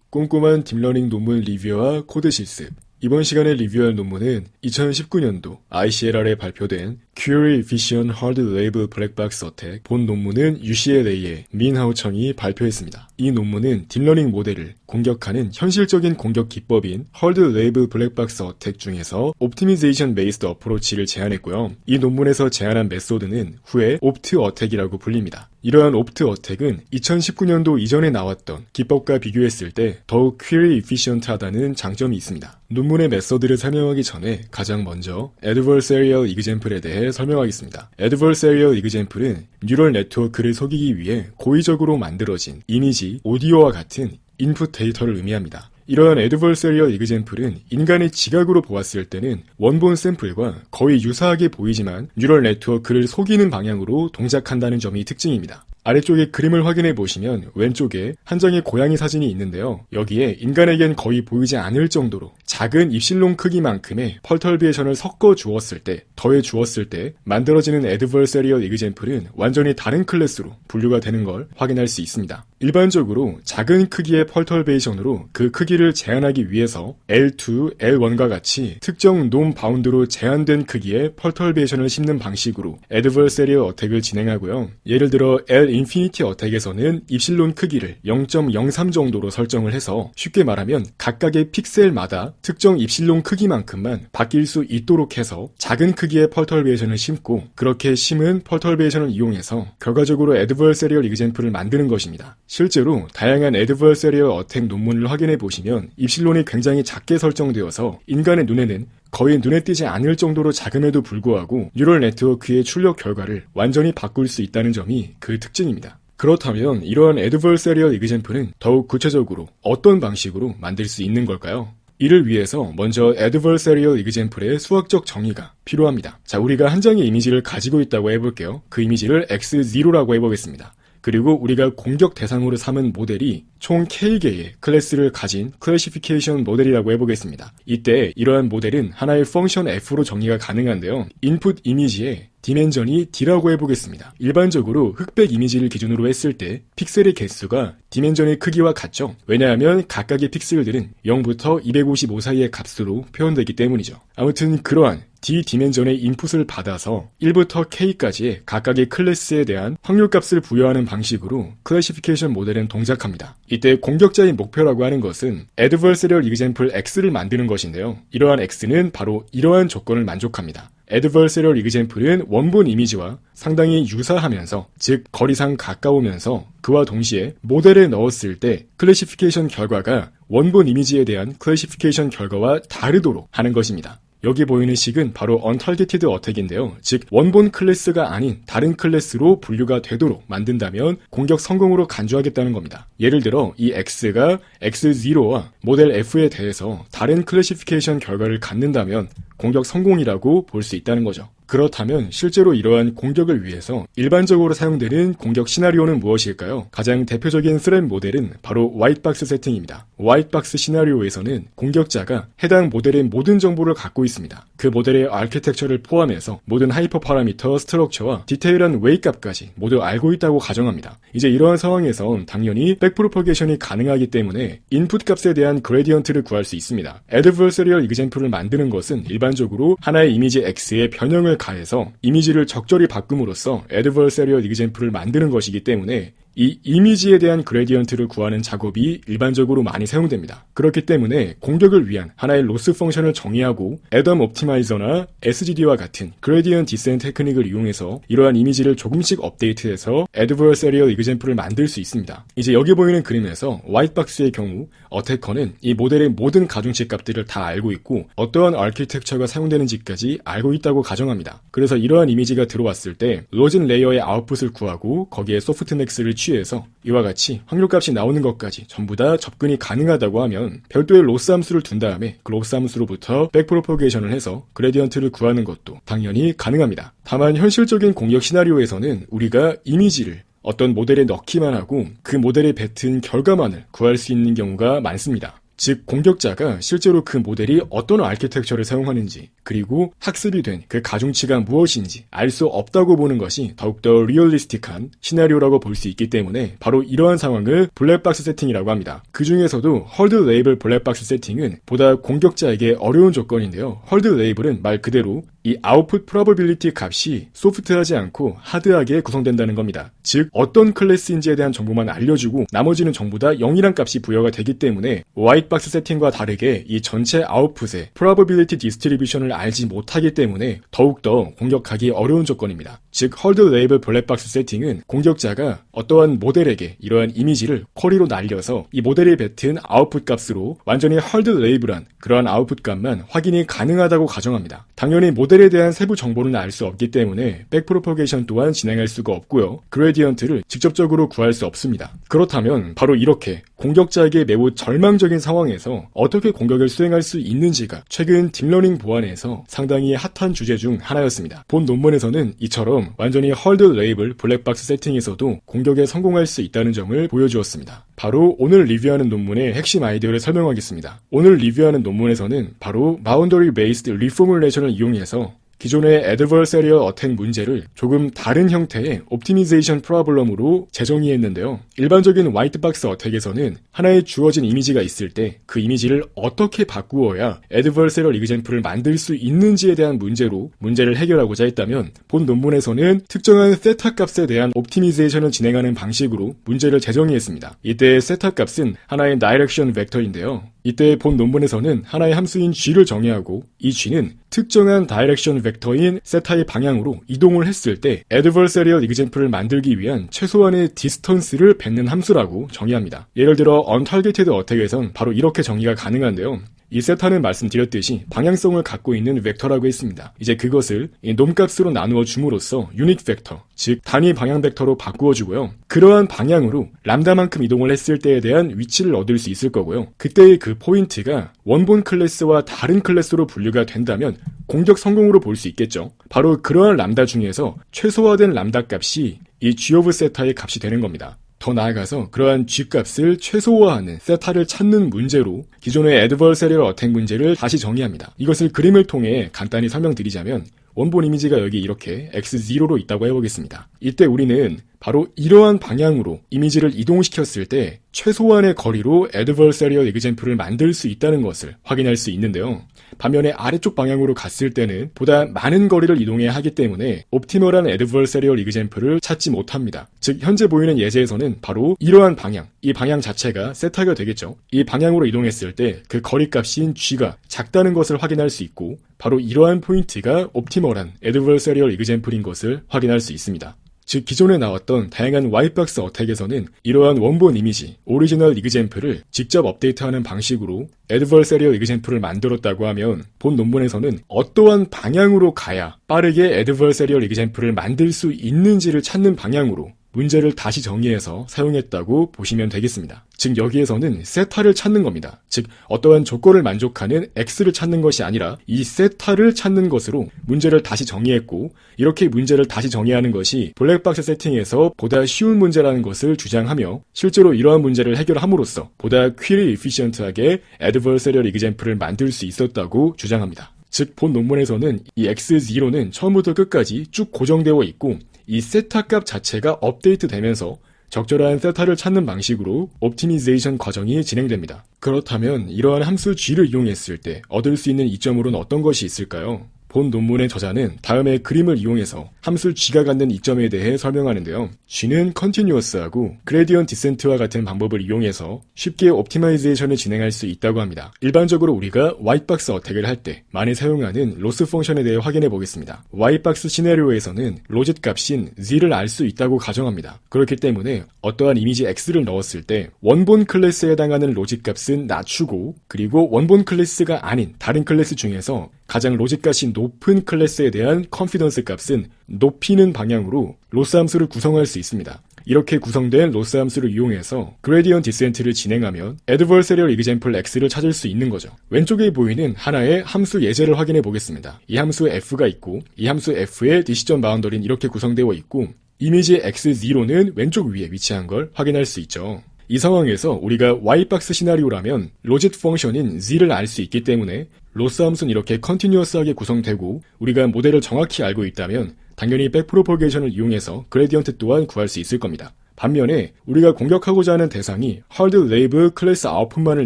꼼꼼한 딥러닝 논문 리뷰와 코드 실습. 이번 시간에 리뷰할 논문은 2019년도 ICLR에 발표된 Query Efficient Hard Label Black Box Attack, 본 논문은 UCLA의 민하우 청이 발표했습니다. 이 논문은 딥러닝 모델을 공격하는 현실적인 공격 기법인 Hard Label Black Box Attack 중에서 Optimization Based Approach를 제안했고요. 이 논문에서 제안한 메소드는 후에 Opt Attack이라고 불립니다. 이러한 Opt Attack은 2019년도 이전에 나왔던 기법과 비교했을 때 더욱 Query Efficient하다는 장점이 있습니다. 논문의 메소드를 설명하기 전에 가장 먼저 Adversarial Example에 대해 설명하겠습니다. Adversarial Example은 뉴럴 네트워크를 속이기 위해 고의적으로 만들어진 이미지, 오디오와 같은 인풋 데이터를 의미합니다. 이러한 Adversarial Example은 인간의 지각으로 보았을 때는 원본 샘플과 거의 유사하게 보이지만 뉴럴 네트워크를 속이는 방향으로 동작한다는 점이 특징입니다. 아래쪽에 그림을 확인해 보시면 왼쪽에 한 장의 고양이 사진이 있는데요. 여기에 인간에겐 거의 보이지 않을 정도로 작은 입실론 크기만큼의 펄털비에이션을 섞어 주었을 때, 더해 주었을 때 만들어지는 Adversarial Example은 완전히 다른 클래스로 분류가 되는 걸 확인할 수 있습니다. 일반적으로 작은 크기의 펄털비에이션으로 그 크기를 제한하기 위해서 L2, L1과 같이 특정 놈 바운드로 제한된 크기의 펄털비에이션을 심는 방식으로 Adversarial Attack을 진행하고요. 예를 들어 L 인피니티 어택에서는 입실론 크기를 0.03 정도로 설정을 해서 쉽게 말하면 각각의 픽셀마다 특정 입실론 크기만큼만 바뀔 수 있도록 해서 작은 크기의 펄털비에이션을 심고 그렇게 심은 펄털비에이션을 이용해서 결과적으로 Adversarial Example을 만드는 것입니다. 실제로 다양한 Adversarial Attack 논문을 확인해 보시면 입실론이 굉장히 작게 설정되어서 인간의 눈에는 거의 눈에 띄지 않을 정도로 작음에도 불구하고 뉴럴 네트워크의 출력 결과를 완전히 바꿀 수 있다는 점이 그 특징입니다. 그렇다면 이러한 Adversarial Example은 더욱 구체적으로 어떤 방식으로 만들 수 있는 걸까요? 이를 위해서 먼저 Adversarial Example의 수학적 정의가 필요합니다. 자, 우리가 한 장의 이미지를 가지고 있다고 해볼게요. 그 이미지를 X0라고 해보겠습니다. 그리고 우리가 공격 대상으로 삼은 모델이 총 K개의 클래스를 가진 클래시피케이션 모델이라고 해보겠습니다. 이때 이러한 모델은 하나의 펑션 F로 정의가 가능한데요. 인풋 이미지에 디멘전이 D라고 해보겠습니다. 일반적으로 흑백 이미지를 기준으로 했을 때 픽셀의 개수가 디멘전의 크기와 같죠. 왜냐하면 각각의 픽셀들은 0부터 255 사이의 값으로 표현되기 때문이죠. 아무튼 그러한 D 디멘전의 인풋을 받아서 1부터 K까지의 각각의 클래스에 대한 확률값을 부여하는 방식으로 클래시피케이션 모델은 동작합니다. 이때 공격자의 목표라고 하는 것은 Adversarial Example X를 만드는 것인데요. 이러한 X는 바로 이러한 조건을 만족합니다. Adversarial Example은 원본 이미지와 상당히 유사하면서, 즉 거리상 가까우면서 그와 동시에 모델에 넣었을 때 클래시피케이션 결과가 원본 이미지에 대한 클래시피케이션 결과와 다르도록 하는 것입니다. 여기 보이는 식은 바로 Untargeted Attack인데요. 즉 원본 클래스가 아닌 다른 클래스로 분류가 되도록 만든다면 공격 성공으로 간주하겠다는 겁니다. 예를 들어 이 X가 X0와 모델 F에 대해서 다른 클래시피케이션 결과를 갖는다면 공격 성공이라고 볼 수 있다는 거죠. 그렇다면 실제로 이러한 공격을 위해서 일반적으로 사용되는 공격 시나리오는 무엇일까요? 가장 대표적인 스랩 모델은 바로 화이트박스 세팅입니다. 화이트박스 시나리오에서는 공격자가 해당 모델의 모든 정보를 갖고 있습니다. 그 모델의 아키텍처를 포함해서 모든 하이퍼 파라미터, 스트럭처와 디테일한 웨이 값까지 모두 알고 있다고 가정합니다. 이제 이러한 상황에선 당연히 백프로퍼게이션이 가능하기 때문에 인풋 값에 대한 그레디언트를 구할 수 있습니다. Adversarial Example을 만드는 것은 일반적으로 하나의 이미지 X에 변형을 가해서 이미지를 적절히 바꿈으로써 Adversarial Example을 만드는 것이기 때문에 이 이미지에 대한 그레디언트를 구하는 작업이 일반적으로 많이 사용됩니다. 그렇기 때문에 공격을 위한 하나의 로스 펑션을 정의하고 애덤 옵티마이저나 SGD와 같은 그레디언트 디센트 테크닉을 이용해서 이러한 이미지를 조금씩 업데이트해서 Adversarial Example을 만들 수 있습니다. 이제 여기 보이는 그림에서 화이트박스의 경우 어태커는 이 모델의 모든 가중치 값들을 다 알고 있고 어떠한 아키텍처가 사용되는지까지 알고 있다고 가정합니다. 그래서 이러한 이미지가 들어왔을 때 로진 레이어의 아웃풋을 구하고 거기에 소프트맥스를 취해서 이와 같이 확률값이 나오는 것까지 전부 다 접근이 가능하다고 하면 별도의 로스 함수를 둔 다음에 그 로스 함수로부터 백프로퍼게이션을 해서 그레디언트를 구하는 것도 당연히 가능합니다. 다만 현실적인 공격 시나리오에서는 우리가 이미지를 어떤 모델에 넣기만 하고 그 모델에 뱉은 결과만을 구할 수 있는 경우가 많습니다. 즉 공격자가 실제로 그 모델이 어떤 아키텍처를 사용하는지 그리고 학습이 된 그 가중치가 무엇인지 알 수 없다고 보는 것이 더욱더 리얼리스틱한 시나리오라고 볼 수 있기 때문에 바로 이러한 상황을 블랙박스 세팅이라고 합니다. 그 중에서도 헐드 레이블 블랙박스 세팅은 보다 공격자에게 어려운 조건인데요. 헐드 레이블은 말 그대로 이 아웃풋 프로버빌리티 값이 소프트하지 않고 하드하게 구성된다는 겁니다. 즉 어떤 클래스인지에 대한 정보만 알려주고 나머지는 전부 다 0이란 값이 부여가 되기 때문에 화이트박스 세팅과 다르게 이 전체 아웃풋의 프로버빌리티 디스트리뷰션을 알지 못하기 때문에 더욱더 공격하기 어려운 조건입니다. 즉 헐드 레이블 블랙박스 세팅은 공격자가 어떠한 모델에게 이러한 이미지를 쿼리로 날려서 이 모델이 뱉은 아웃풋 값으로 완전히 헐드 레이블한 그러한 아웃풋 값만 확인이 가능하다고 가정합니다. 당연히 모델에 대한 세부 정보는 알 수 없기 때문에 백프로퍼게이션 또한 진행할 수가 없고요. 그레디언트를 직접적으로 구할 수 없습니다. 그렇다면 바로 이렇게 공격자에게 매우 절망적인 상황에서 어떻게 공격을 수행할 수 있는지가 최근 딥러닝 보안에서 상당히 핫한 주제 중 하나였습니다. 본 논문에서는 이처럼 완전히 헐드 레이블 블랙박스 세팅에서도 공격에 성공할 수 있다는 점을 보여주었습니다. 바로 오늘 리뷰하는 논문의 핵심 아이디어를 설명하겠습니다. 오늘 리뷰하는 논문에서는 바로 바운더리 베이스드 리포뮬레이션을 이용해서 기존의 adversarial attack 문제를 조금 다른 형태의 옵티미제이션 프로블럼으로 재정의했는데요. 일반적인 화이트박스 어택에서는 하나의 주어진 이미지가 있을 때 그 이미지를 어떻게 바꾸어야 adversarial example을 만들 수 있는지에 대한 문제로 문제를 해결하고자 했다면 본 논문에서는 특정한 세타 값에 대한 옵티미제이션을 진행하는 방식으로 문제를 재정의했습니다. 이때 세타 값은 하나의 다이렉션 벡터인데요. 이때 본 논문에서는 하나의 함수인 g를 정의하고 이 g는 특정한 다이렉션 벡터인 세타의 방향으로 이동을 했을 때 adversarial example을 만들기 위한 최소한의 디스턴스를 뱉는 함수라고 정의합니다. 예를 들어 untargeted attack에선 바로 이렇게 정의가 가능한데요. 이 세타는 말씀드렸듯이 방향성을 갖고 있는 벡터라고 했습니다. 이제 그것을 이 놈값으로 나누어 줌으로써 유닉 벡터, 즉 단위 방향 벡터로 바꾸어 주고요. 그러한 방향으로 람다만큼 이동을 했을 때에 대한 위치를 얻을 수 있을 거고요. 그때의 그 포인트가 원본 클래스와 다른 클래스로 분류가 된다면 공격 성공으로 볼 수 있겠죠. 바로 그러한 람다 중에서 최소화된 람다 값이 이 g of 세타의 값이 되는 겁니다. 더 나아가서 그러한 G값을 최소화하는 세타를 찾는 문제로 기존의 adversarial attack 문제를 다시 정의합니다. 이것을 그림을 통해 간단히 설명드리자면 원본 이미지가 여기 이렇게 x0로 있다고 해보겠습니다. 이때 우리는 바로 이러한 방향으로 이미지를 이동시켰을 때 최소한의 거리로 adversarial example을 만들 수 있다는 것을 확인할 수 있는데요. 반면에 아래쪽 방향으로 갔을 때는 보다 많은 거리를 이동해야 하기 때문에 옵티멀한 adversarial example을 찾지 못합니다. 즉 현재 보이는 예제에서는 바로 이러한 방향, 이 방향 자체가 세타가 되겠죠. 이 방향으로 이동했을 때 그 거리값인 g가 작다는 것을 확인할 수 있고 바로 이러한 포인트가 옵티멀한 adversarial example인 것을 확인할 수 있습니다. 즉 기존에 나왔던 다양한 화이트박스 어택에서는 이러한 원본 이미지, 오리지널 example을 직접 업데이트하는 방식으로 adversarial example을 만들었다고 하면 본 논문에서는 어떠한 방향으로 가야 빠르게 adversarial example을 만들 수 있는지를 찾는 방향으로 문제를 다시 정의해서 사용했다고 보시면 되겠습니다. 즉 여기에서는 세타를 찾는 겁니다. 즉 어떠한 조건을 만족하는 x를 찾는 것이 아니라 이 세타를 찾는 것으로 문제를 다시 정의했고 이렇게 문제를 다시 정의하는 것이 블랙박스 세팅에서 보다 쉬운 문제라는 것을 주장하며 실제로 이러한 문제를 해결함으로써 보다 query efficient하게 adversarial example을 만들 수 있었다고 주장합니다. 즉 본 논문에서는 이 x0는 처음부터 끝까지 쭉 고정되어 있고 이 세타 값 자체가 업데이트 되면서 적절한 세타를 찾는 방식으로 옵티미제이션 과정이 진행됩니다. 그렇다면 이러한 함수 g를 이용했을 때 얻을 수 있는 이점으로는 어떤 것이 있을까요? 본 논문의 저자는 다음에 그림을 이용해서 함수 g가 갖는 이점에 대해 설명하는데요. g는 컨티뉴어스하고 그레디언트 디센트와 같은 방법을 이용해서 쉽게 옵티마이제이션을 진행할 수 있다고 합니다. 일반적으로 우리가 화이트박스 어택을 할 때 많이 사용하는 로스 펑션에 대해 확인해 보겠습니다. 화이트박스 시나리오에서는 로짓 값인 z를 알 수 있다고 가정합니다. 그렇기 때문에 어떠한 이미지 x를 넣었을 때 원본 클래스에 해당하는 로짓 값은 낮추고 그리고 원본 클래스가 아닌 다른 클래스 중에서 가장 로짓 값이 높은 클래스에 대한 컨피던스 값은 높이는 방향으로 로스 함수를 구성할 수 있습니다. 이렇게 구성된 로스 함수를 이용해서 그레디언트 디센트를 진행하면 adversarial example x를 찾을 수 있는 거죠. 왼쪽에 보이는 하나의 함수 예제를 확인해 보겠습니다. 이 함수 f가 있고 이 함수 f의 decision boundary는 이렇게 구성되어 있고 이미지 x0는 왼쪽 위에 위치한 걸 확인할 수 있죠. 이 상황에서 우리가 Y박스 시나리오라면 로짓 펑션인 z를 알 수 있기 때문에 로스 함수는 이렇게 컨티뉴어스하게 구성되고 우리가 모델을 정확히 알고 있다면 당연히 백프로포게이션을 이용해서 그레디언트 또한 구할 수 있을 겁니다. 반면에 우리가 공격하고자 하는 대상이 하드 레이브 클래스 아웃풋만을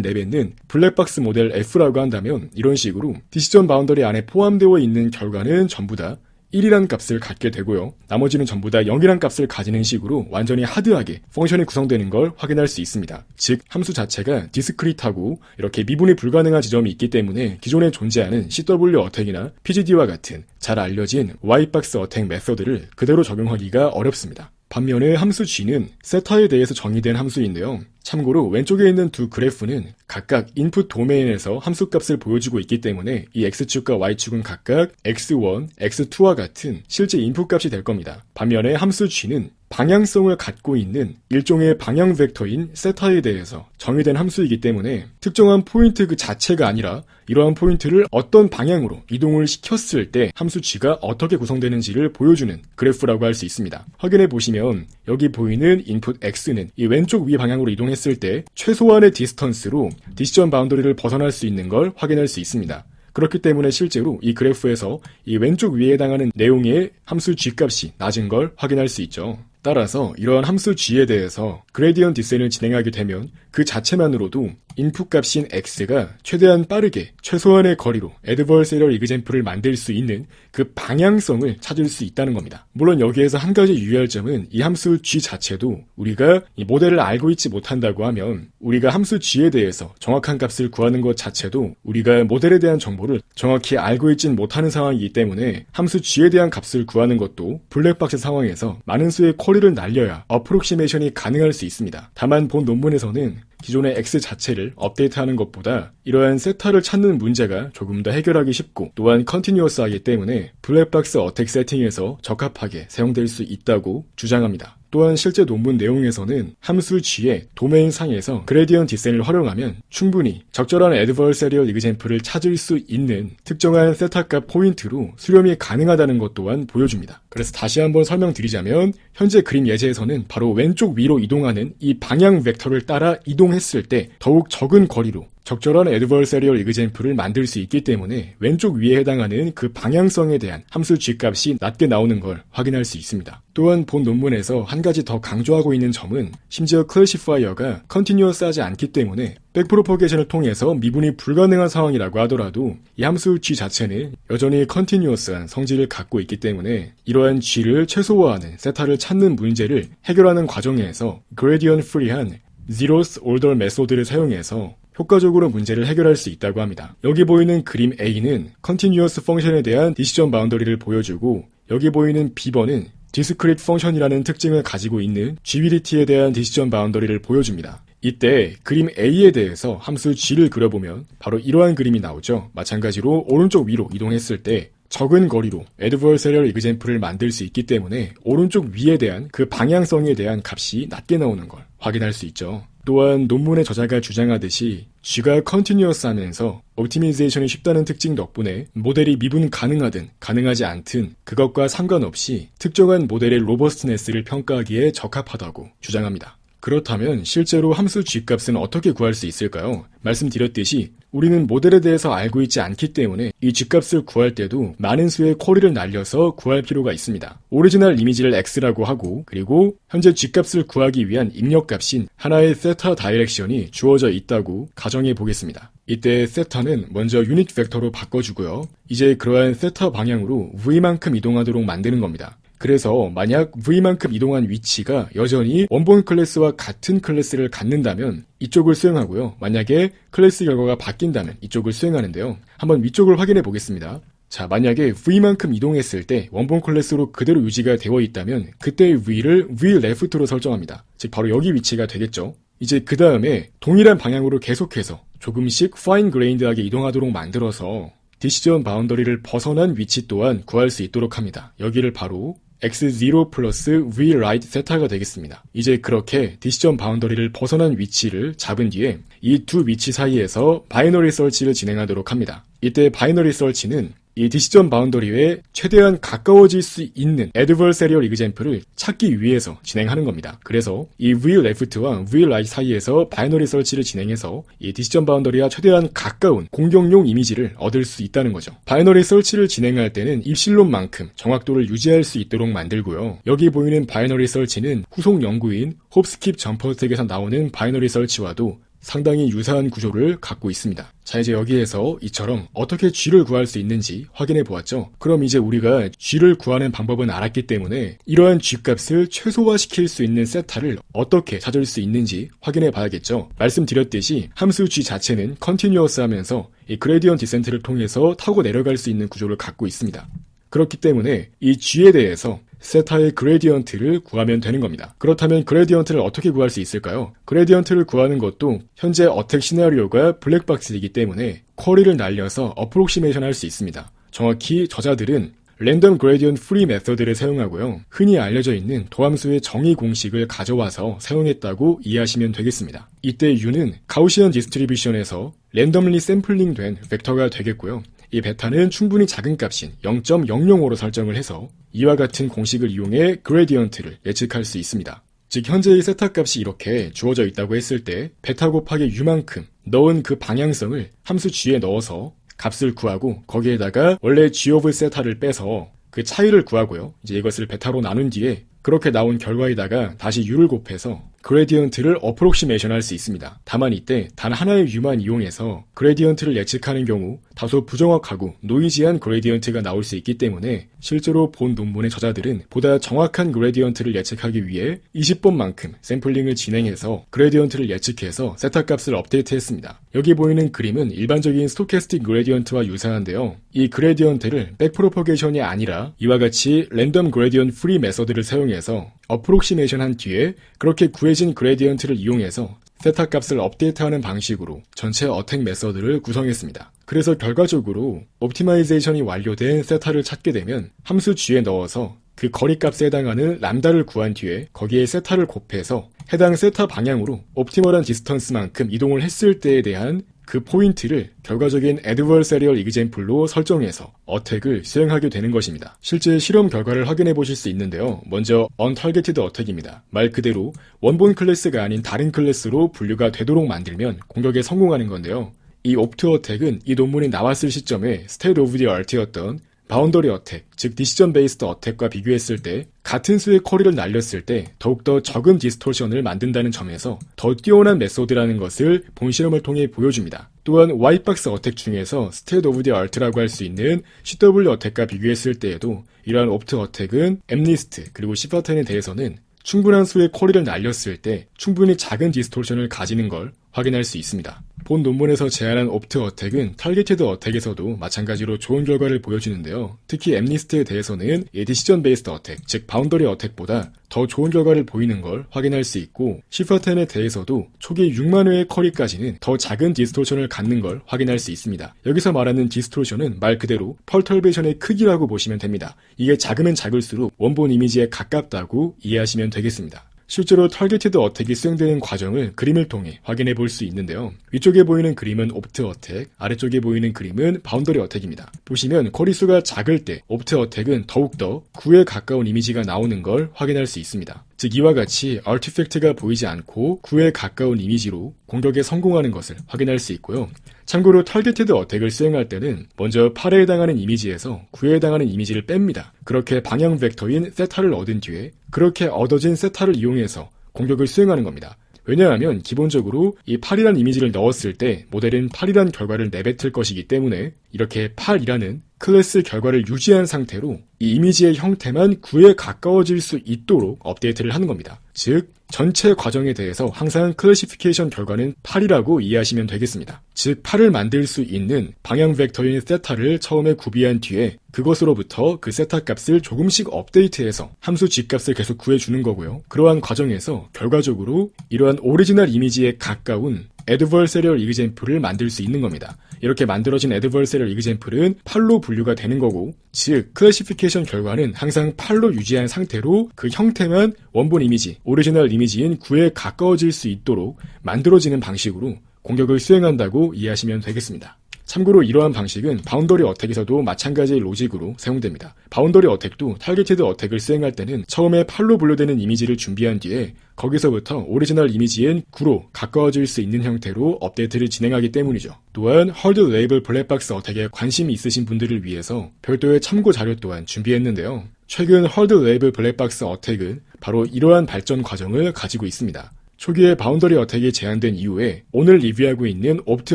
내뱉는 블랙박스 모델 F라고 한다면 이런 식으로 디시전 바운더리 안에 포함되어 있는 결과는 전부 다 1이란 값을 갖게 되고요. 나머지는 전부 다 0이란 값을 가지는 식으로 완전히 하드하게 펑션이 구성되는 걸 확인할 수 있습니다. 즉 함수 자체가 디스크릿하고 이렇게 미분이 불가능한 지점이 있기 때문에 기존에 존재하는 CW 어택이나 PGD와 같은 잘 알려진 Y박스 어택 메서드를 그대로 적용하기가 어렵습니다. 반면에 함수 G는 세타에 대해서 정의된 함수인데요. 참고로 왼쪽에 있는 두 그래프는 각각 인풋 도메인에서 함수값을 보여주고 있기 때문에 이 X축과 Y축은 각각 X1, X2와 같은 실제 인풋값이 될 겁니다. 반면에 함수 G는 방향성을 갖고 있는 일종의 방향 벡터인 세타에 대해서 정의된 함수이기 때문에 특정한 포인트 그 자체가 아니라 이러한 포인트를 어떤 방향으로 이동을 시켰을 때 함수 G가 어떻게 구성되는지를 보여주는 그래프라고 할 수 있습니다. 확인해 보시면 여기 보이는 인풋 X는 이 왼쪽 위 방향으로 이동했을 때 최소한의 디스턴스로 디시전 바운더리를 벗어날 수 있는 걸 확인할 수 있습니다. 그렇기 때문에 실제로 이 그래프에서 이 왼쪽 위에 해당하는 내용의 함수 G 값이 낮은 걸 확인할 수 있죠. 따라서 이러한 함수 G에 대해서 그레디언트 디센을 진행하게 되면 그 자체만으로도 인풋 값인 X가 최대한 빠르게 최소한의 거리로 애드버서리얼 이그젠플을 만들 수 있는 그 방향성을 찾을 수 있다는 겁니다. 물론 여기에서 한 가지 유의할 점은 이 함수 G 자체도 우리가 이 모델을 알고 있지 못한다고 하면 우리가 함수 G에 대해서 정확한 값을 구하는 것 자체도 우리가 모델에 대한 정보를 정확히 알고 있진 못하는 상황이기 때문에 함수 G에 대한 값을 구하는 것도 블랙박스 상황에서 많은 수의 쿼리를 날려야 어프록시메이션이 가능할 수 있습니다. 다만 본 논문에서는 기존의 X 자체를 업데이트하는 것보다 이러한 세타를 찾는 문제가 조금 더 해결하기 쉽고 또한 컨티뉴어스하기 때문에 블랙박스 어택 세팅에서 적합하게 사용될 수 있다고 주장합니다. 또한 실제 논문 내용에서는 함수 G의 도메인 상에서 그레디언트 디센을 활용하면 충분히 적절한 애드버서리얼 이그젠플을 찾을 수 있는 특정한 세타값 포인트로 수렴이 가능하다는 것 또한 보여줍니다. 그래서 다시 한번 설명드리자면 현재 그림 예제에서는 바로 왼쪽 위로 이동하는 이 방향 벡터를 따라 이동했을 때 더욱 적은 거리로 적절한 애드버서리얼 이그젠플을 만들 수 있기 때문에 왼쪽 위에 해당하는 그 방향성에 대한 함수 G 값이 낮게 나오는 걸 확인할 수 있습니다. 또한 본 논문에서 한 가지 더 강조하고 있는 점은 심지어 클래시파이어가 컨티뉴어스하지 않기 때문에 백프로포게이션을 통해서 미분이 불가능한 상황이라고 하더라도 이 함수 G 자체는 여전히 컨티뉴어스한 성질을 갖고 있기 때문에 이러한 G를 최소화하는 세타를 찾는 문제를 해결하는 과정에서 그레디언트 프리한 zeroth order 메소드를 사용해서 효과적으로 문제를 해결할 수 있다고 합니다. 여기 보이는 그림 A는 컨티뉴어스 펑션에 대한 디시전 바운더리를 보여주고 여기 보이는 B번은 디스크릿 펑션이라는 특징을 가지고 있는 GVDT에 대한 디시전 바운더리를 보여줍니다. 이때 그림 A에 대해서 함수 G를 그려보면 바로 이러한 그림이 나오죠. 마찬가지로 오른쪽 위로 이동했을 때 적은 거리로 애드버서리얼 이그젠플을 만들 수 있기 때문에 오른쪽 위에 대한 그 방향성에 대한 값이 낮게 나오는 걸 확인할 수 있죠. 또한 논문의 저자가 주장하듯이 G가 컨티뉴어스 하면서 옵티미제이션이 쉽다는 특징 덕분에 모델이 미분 가능하든 가능하지 않든 그것과 상관없이 특정한 모델의 로버스트네스를 평가하기에 적합하다고 주장합니다. 그렇다면 실제로 함수 G 값은 어떻게 구할 수 있을까요? 말씀드렸듯이 우리는 모델에 대해서 알고 있지 않기 때문에 이 G 값을 구할 때도 많은 수의 쿼리를 날려서 구할 필요가 있습니다. 오리지널 이미지를 X라고 하고 그리고 현재 G 값을 구하기 위한 입력값인 하나의 세타 다이렉션이 주어져 있다고 가정해 보겠습니다. 이때 세타는 먼저 유닛 벡터로 바꿔주고요. 이제 그러한 세타 방향으로 V만큼 이동하도록 만드는 겁니다. 그래서 만약 V만큼 이동한 위치가 여전히 원본 클래스와 같은 클래스를 갖는다면 이쪽을 수행하고요. 만약에 클래스 결과가 바뀐다면 이쪽을 수행하는데요. 한번 위쪽을 확인해 보겠습니다. 자, 만약에 V만큼 이동했을 때 원본 클래스로 그대로 유지가 되어 있다면 그때 V를 V left로 설정합니다. 즉 바로 여기 위치가 되겠죠. 이제 그 다음에 동일한 방향으로 계속해서 조금씩 파인 그레인드하게 이동하도록 만들어서 디시전 바운더리를 벗어난 위치 또한 구할 수 있도록 합니다. 여기를 바로 x0 플러스 v right 세타가 되겠습니다. 이제 그렇게 디시전 바운더리를 벗어난 위치를 잡은 뒤에 이 두 위치 사이에서 바이너리 서치를 진행하도록 합니다. 이때 바이너리 서치는 이 디시전 바운더리에 최대한 가까워질 수 있는 adversarial example을 찾기 위해서 진행하는 겁니다. 그래서 이 v left와 v right 사이에서 바이너리 서치를 진행해서 이 디시전 바운더리와 최대한 가까운 공격용 이미지를 얻을 수 있다는 거죠. 바이너리 서치를 진행할 때는 입실론만큼 정확도를 유지할 수 있도록 만들고요. 여기 보이는 바이너리 서치는 후속 연구인 홉스킵 점퍼텍에서 나오는 바이너리 서치와도 상당히 유사한 구조를 갖고 있습니다. 자, 이제 여기에서 이처럼 어떻게 G를 구할 수 있는지 확인해 보았죠? 그럼 이제 우리가 G를 구하는 방법은 알았기 때문에 이러한 G값을 최소화시킬 수 있는 세타를 어떻게 찾을 수 있는지 확인해 봐야겠죠? 말씀드렸듯이 함수 G 자체는 컨티뉴어스 하면서 이 그레디언트 디센트를 통해서 타고 내려갈 수 있는 구조를 갖고 있습니다. 그렇기 때문에 이 G에 대해서 세타의 그레디언트를 구하면 되는 겁니다. 그렇다면 그레디언트를 어떻게 구할 수 있을까요? 그레디언트를 구하는 것도 현재 어택 시나리오가 블랙박스이기 때문에 쿼리를 날려서 어프록시메이션 할 수 있습니다. 정확히 저자들은 랜덤 그레디언트 프리 메서드를 사용하고요. 흔히 알려져 있는 도함수의 정의 공식을 가져와서 사용했다고 이해하시면 되겠습니다. 이때 U는 가우시안 디스트리뷰션에서 랜덤리 샘플링된 벡터가 되겠고요. 이 베타는 충분히 작은 값인 0.005로 설정을 해서 이와 같은 공식을 이용해 그레디언트를 예측할 수 있습니다. 즉 현재의 세타 값이 이렇게 주어져 있다고 했을 때 베타 곱하기 U만큼 넣은 그 방향성을 함수 G에 넣어서 값을 구하고 거기에다가 원래 G of 세타를 빼서 그 차이를 구하고요. 이제 이것을 베타로 나눈 뒤에 그렇게 나온 결과에다가 다시 U를 곱해서 그레디언트를 어프록시메이션 할 수 있습니다. 다만 이때 단 하나의 U만 이용해서 그레디언트를 예측하는 경우 다소 부정확하고 노이지한 그레디언트가 나올 수 있기 때문에 실제로 본 논문의 저자들은 보다 정확한 그레디언트를 예측하기 위해 20번만큼 샘플링을 진행해서 그레디언트를 예측해서 세타 값을 업데이트했습니다. 여기 보이는 그림은 일반적인 스토캐스틱 그레디언트와 유사한데요. 이 그레디언트를 백프로퍼게이션이 아니라 이와 같이 랜덤 그레디언트 프리 메서드를 사용해서 어프록시메이션 한 뒤에 그렇게 구해진 그레디언트를 이용해서 세타 값을 업데이트하는 방식으로 전체 어택 메서드를 구성했습니다. 그래서 결과적으로 옵티마이제이션이 완료된 세타를 찾게 되면 함수 G에 넣어서 그 거리값에 해당하는 람다를 구한 뒤에 거기에 세타를 곱해서 해당 세타 방향으로 옵티멀한 디스턴스만큼 이동을 했을 때에 대한 그 포인트를 결과적인 adversarial example로 설정해서 어택을 수행하게 되는 것입니다. 실제 실험 결과를 확인해 보실 수 있는데요. 먼저 untargeted attack입니다. 말 그대로 원본 클래스가 아닌 다른 클래스로 분류가 되도록 만들면 공격에 성공하는 건데요. 이 opt 어택은 이 논문이 나왔을 시점에 state of the art였던 바운더리 어택, 즉 디시전 베이스드 어택과 비교했을 때 같은 수의 쿼리를 날렸을 때 더욱더 적은 디스토션을 만든다는 점에서 더 뛰어난 메소드라는 것을 본 실험을 통해 보여줍니다. 또한 화이트박스 어택 중에서 스테이트 오브 디 아트라고 할 수 있는 CW 어택과 비교했을 때에도 이러한 옵트 어택은 엠니스트 그리고 시퍼텐에 대해서는 충분한 수의 쿼리를 날렸을 때 충분히 작은 디스토션을 가지는 걸 확인할 수 있습니다. 본 논문에서 제안한 옵트 어택은 타겟티드 어택에서도 마찬가지로 좋은 결과를 보여주는데요. 특히 엠니스트에 대해서는 디시전 베이스드 어택, 즉 바운더리 어택보다 더 좋은 결과를 보이는 걸 확인할 수 있고 시퍼텐에 대해서도 초기 6만 회의 쿼리까지는 더 작은 디스토션을 갖는 걸 확인할 수 있습니다. 여기서 말하는 디스토션은 말 그대로 펄터베이션의 크기라고 보시면 됩니다. 이게 작으면 작을수록 원본 이미지에 가깝다고 이해하시면 되겠습니다. 실제로 타겟티드 어택이 수행되는 과정을 그림을 통해 확인해 볼 수 있는데요. 위쪽에 보이는 그림은 옵트 어택, 아래쪽에 보이는 그림은 바운더리 어택입니다. 보시면 쿼리수가 작을 때 옵트 어택은 더욱더 9에 가까운 이미지가 나오는 걸 확인할 수 있습니다. 즉 이와 같이 아티팩트가 보이지 않고 9에 가까운 이미지로 공격에 성공하는 것을 확인할 수 있고요. 참고로 타겟티드 어택을 수행할 때는 먼저 8에 해당하는 이미지에서 9에 해당하는 이미지를 뺍니다. 그렇게 방향 벡터인 세타를 얻은 뒤에 그렇게 얻어진 세타를 이용해서 공격을 수행하는 겁니다. 왜냐하면 기본적으로 이 8이라는 이미지를 넣었을 때 모델은 8이라는 결과를 내뱉을 것이기 때문에 이렇게 8이라는 클래스 결과를 유지한 상태로 이 이미지의 형태만 9에 가까워질 수 있도록 업데이트를 하는 겁니다. 즉 전체 과정에 대해서 항상 클래시피케이션 결과는 8이라고 이해하시면 되겠습니다. 즉 8을 만들 수 있는 방향 벡터인 세타를 처음에 구비한 뒤에 그것으로부터 그 세타 값을 조금씩 업데이트해서 함수 G 값을 계속 구해주는 거고요. 그러한 과정에서 결과적으로 이러한 오리지널 이미지에 가까운 adversarial example을 만들 수 있는 겁니다. 이렇게 만들어진 adversarial example은 8로 분류가 되는 거고, 즉 클래시피케이션 결과는 항상 8로 유지한 상태로 그 형태만 원본 이미지, 오리지널 이미지인 9에 가까워질 수 있도록 만들어지는 방식으로 공격을 수행한다고 이해하시면 되겠습니다. 참고로 이러한 방식은 바운더리 어택에서도 마찬가지의 로직으로 사용됩니다. 바운더리 어택도 타겟티드 어택을 수행할 때는 처음에 8로 분류되는 이미지를 준비한 뒤에 거기서부터 오리지널 이미지엔 9로 가까워질 수 있는 형태로 업데이트를 진행하기 때문이죠. 또한 헐드 레이블 블랙박스 어택에 관심이 있으신 분들을 위해서 별도의 참고 자료 또한 준비했는데요. 최근 헐드 레이블 블랙박스 어택은 바로 이러한 발전 과정을 가지고 있습니다. 초기에 바운더리 어택이 제한된 이후에 오늘 리뷰하고 있는 옵트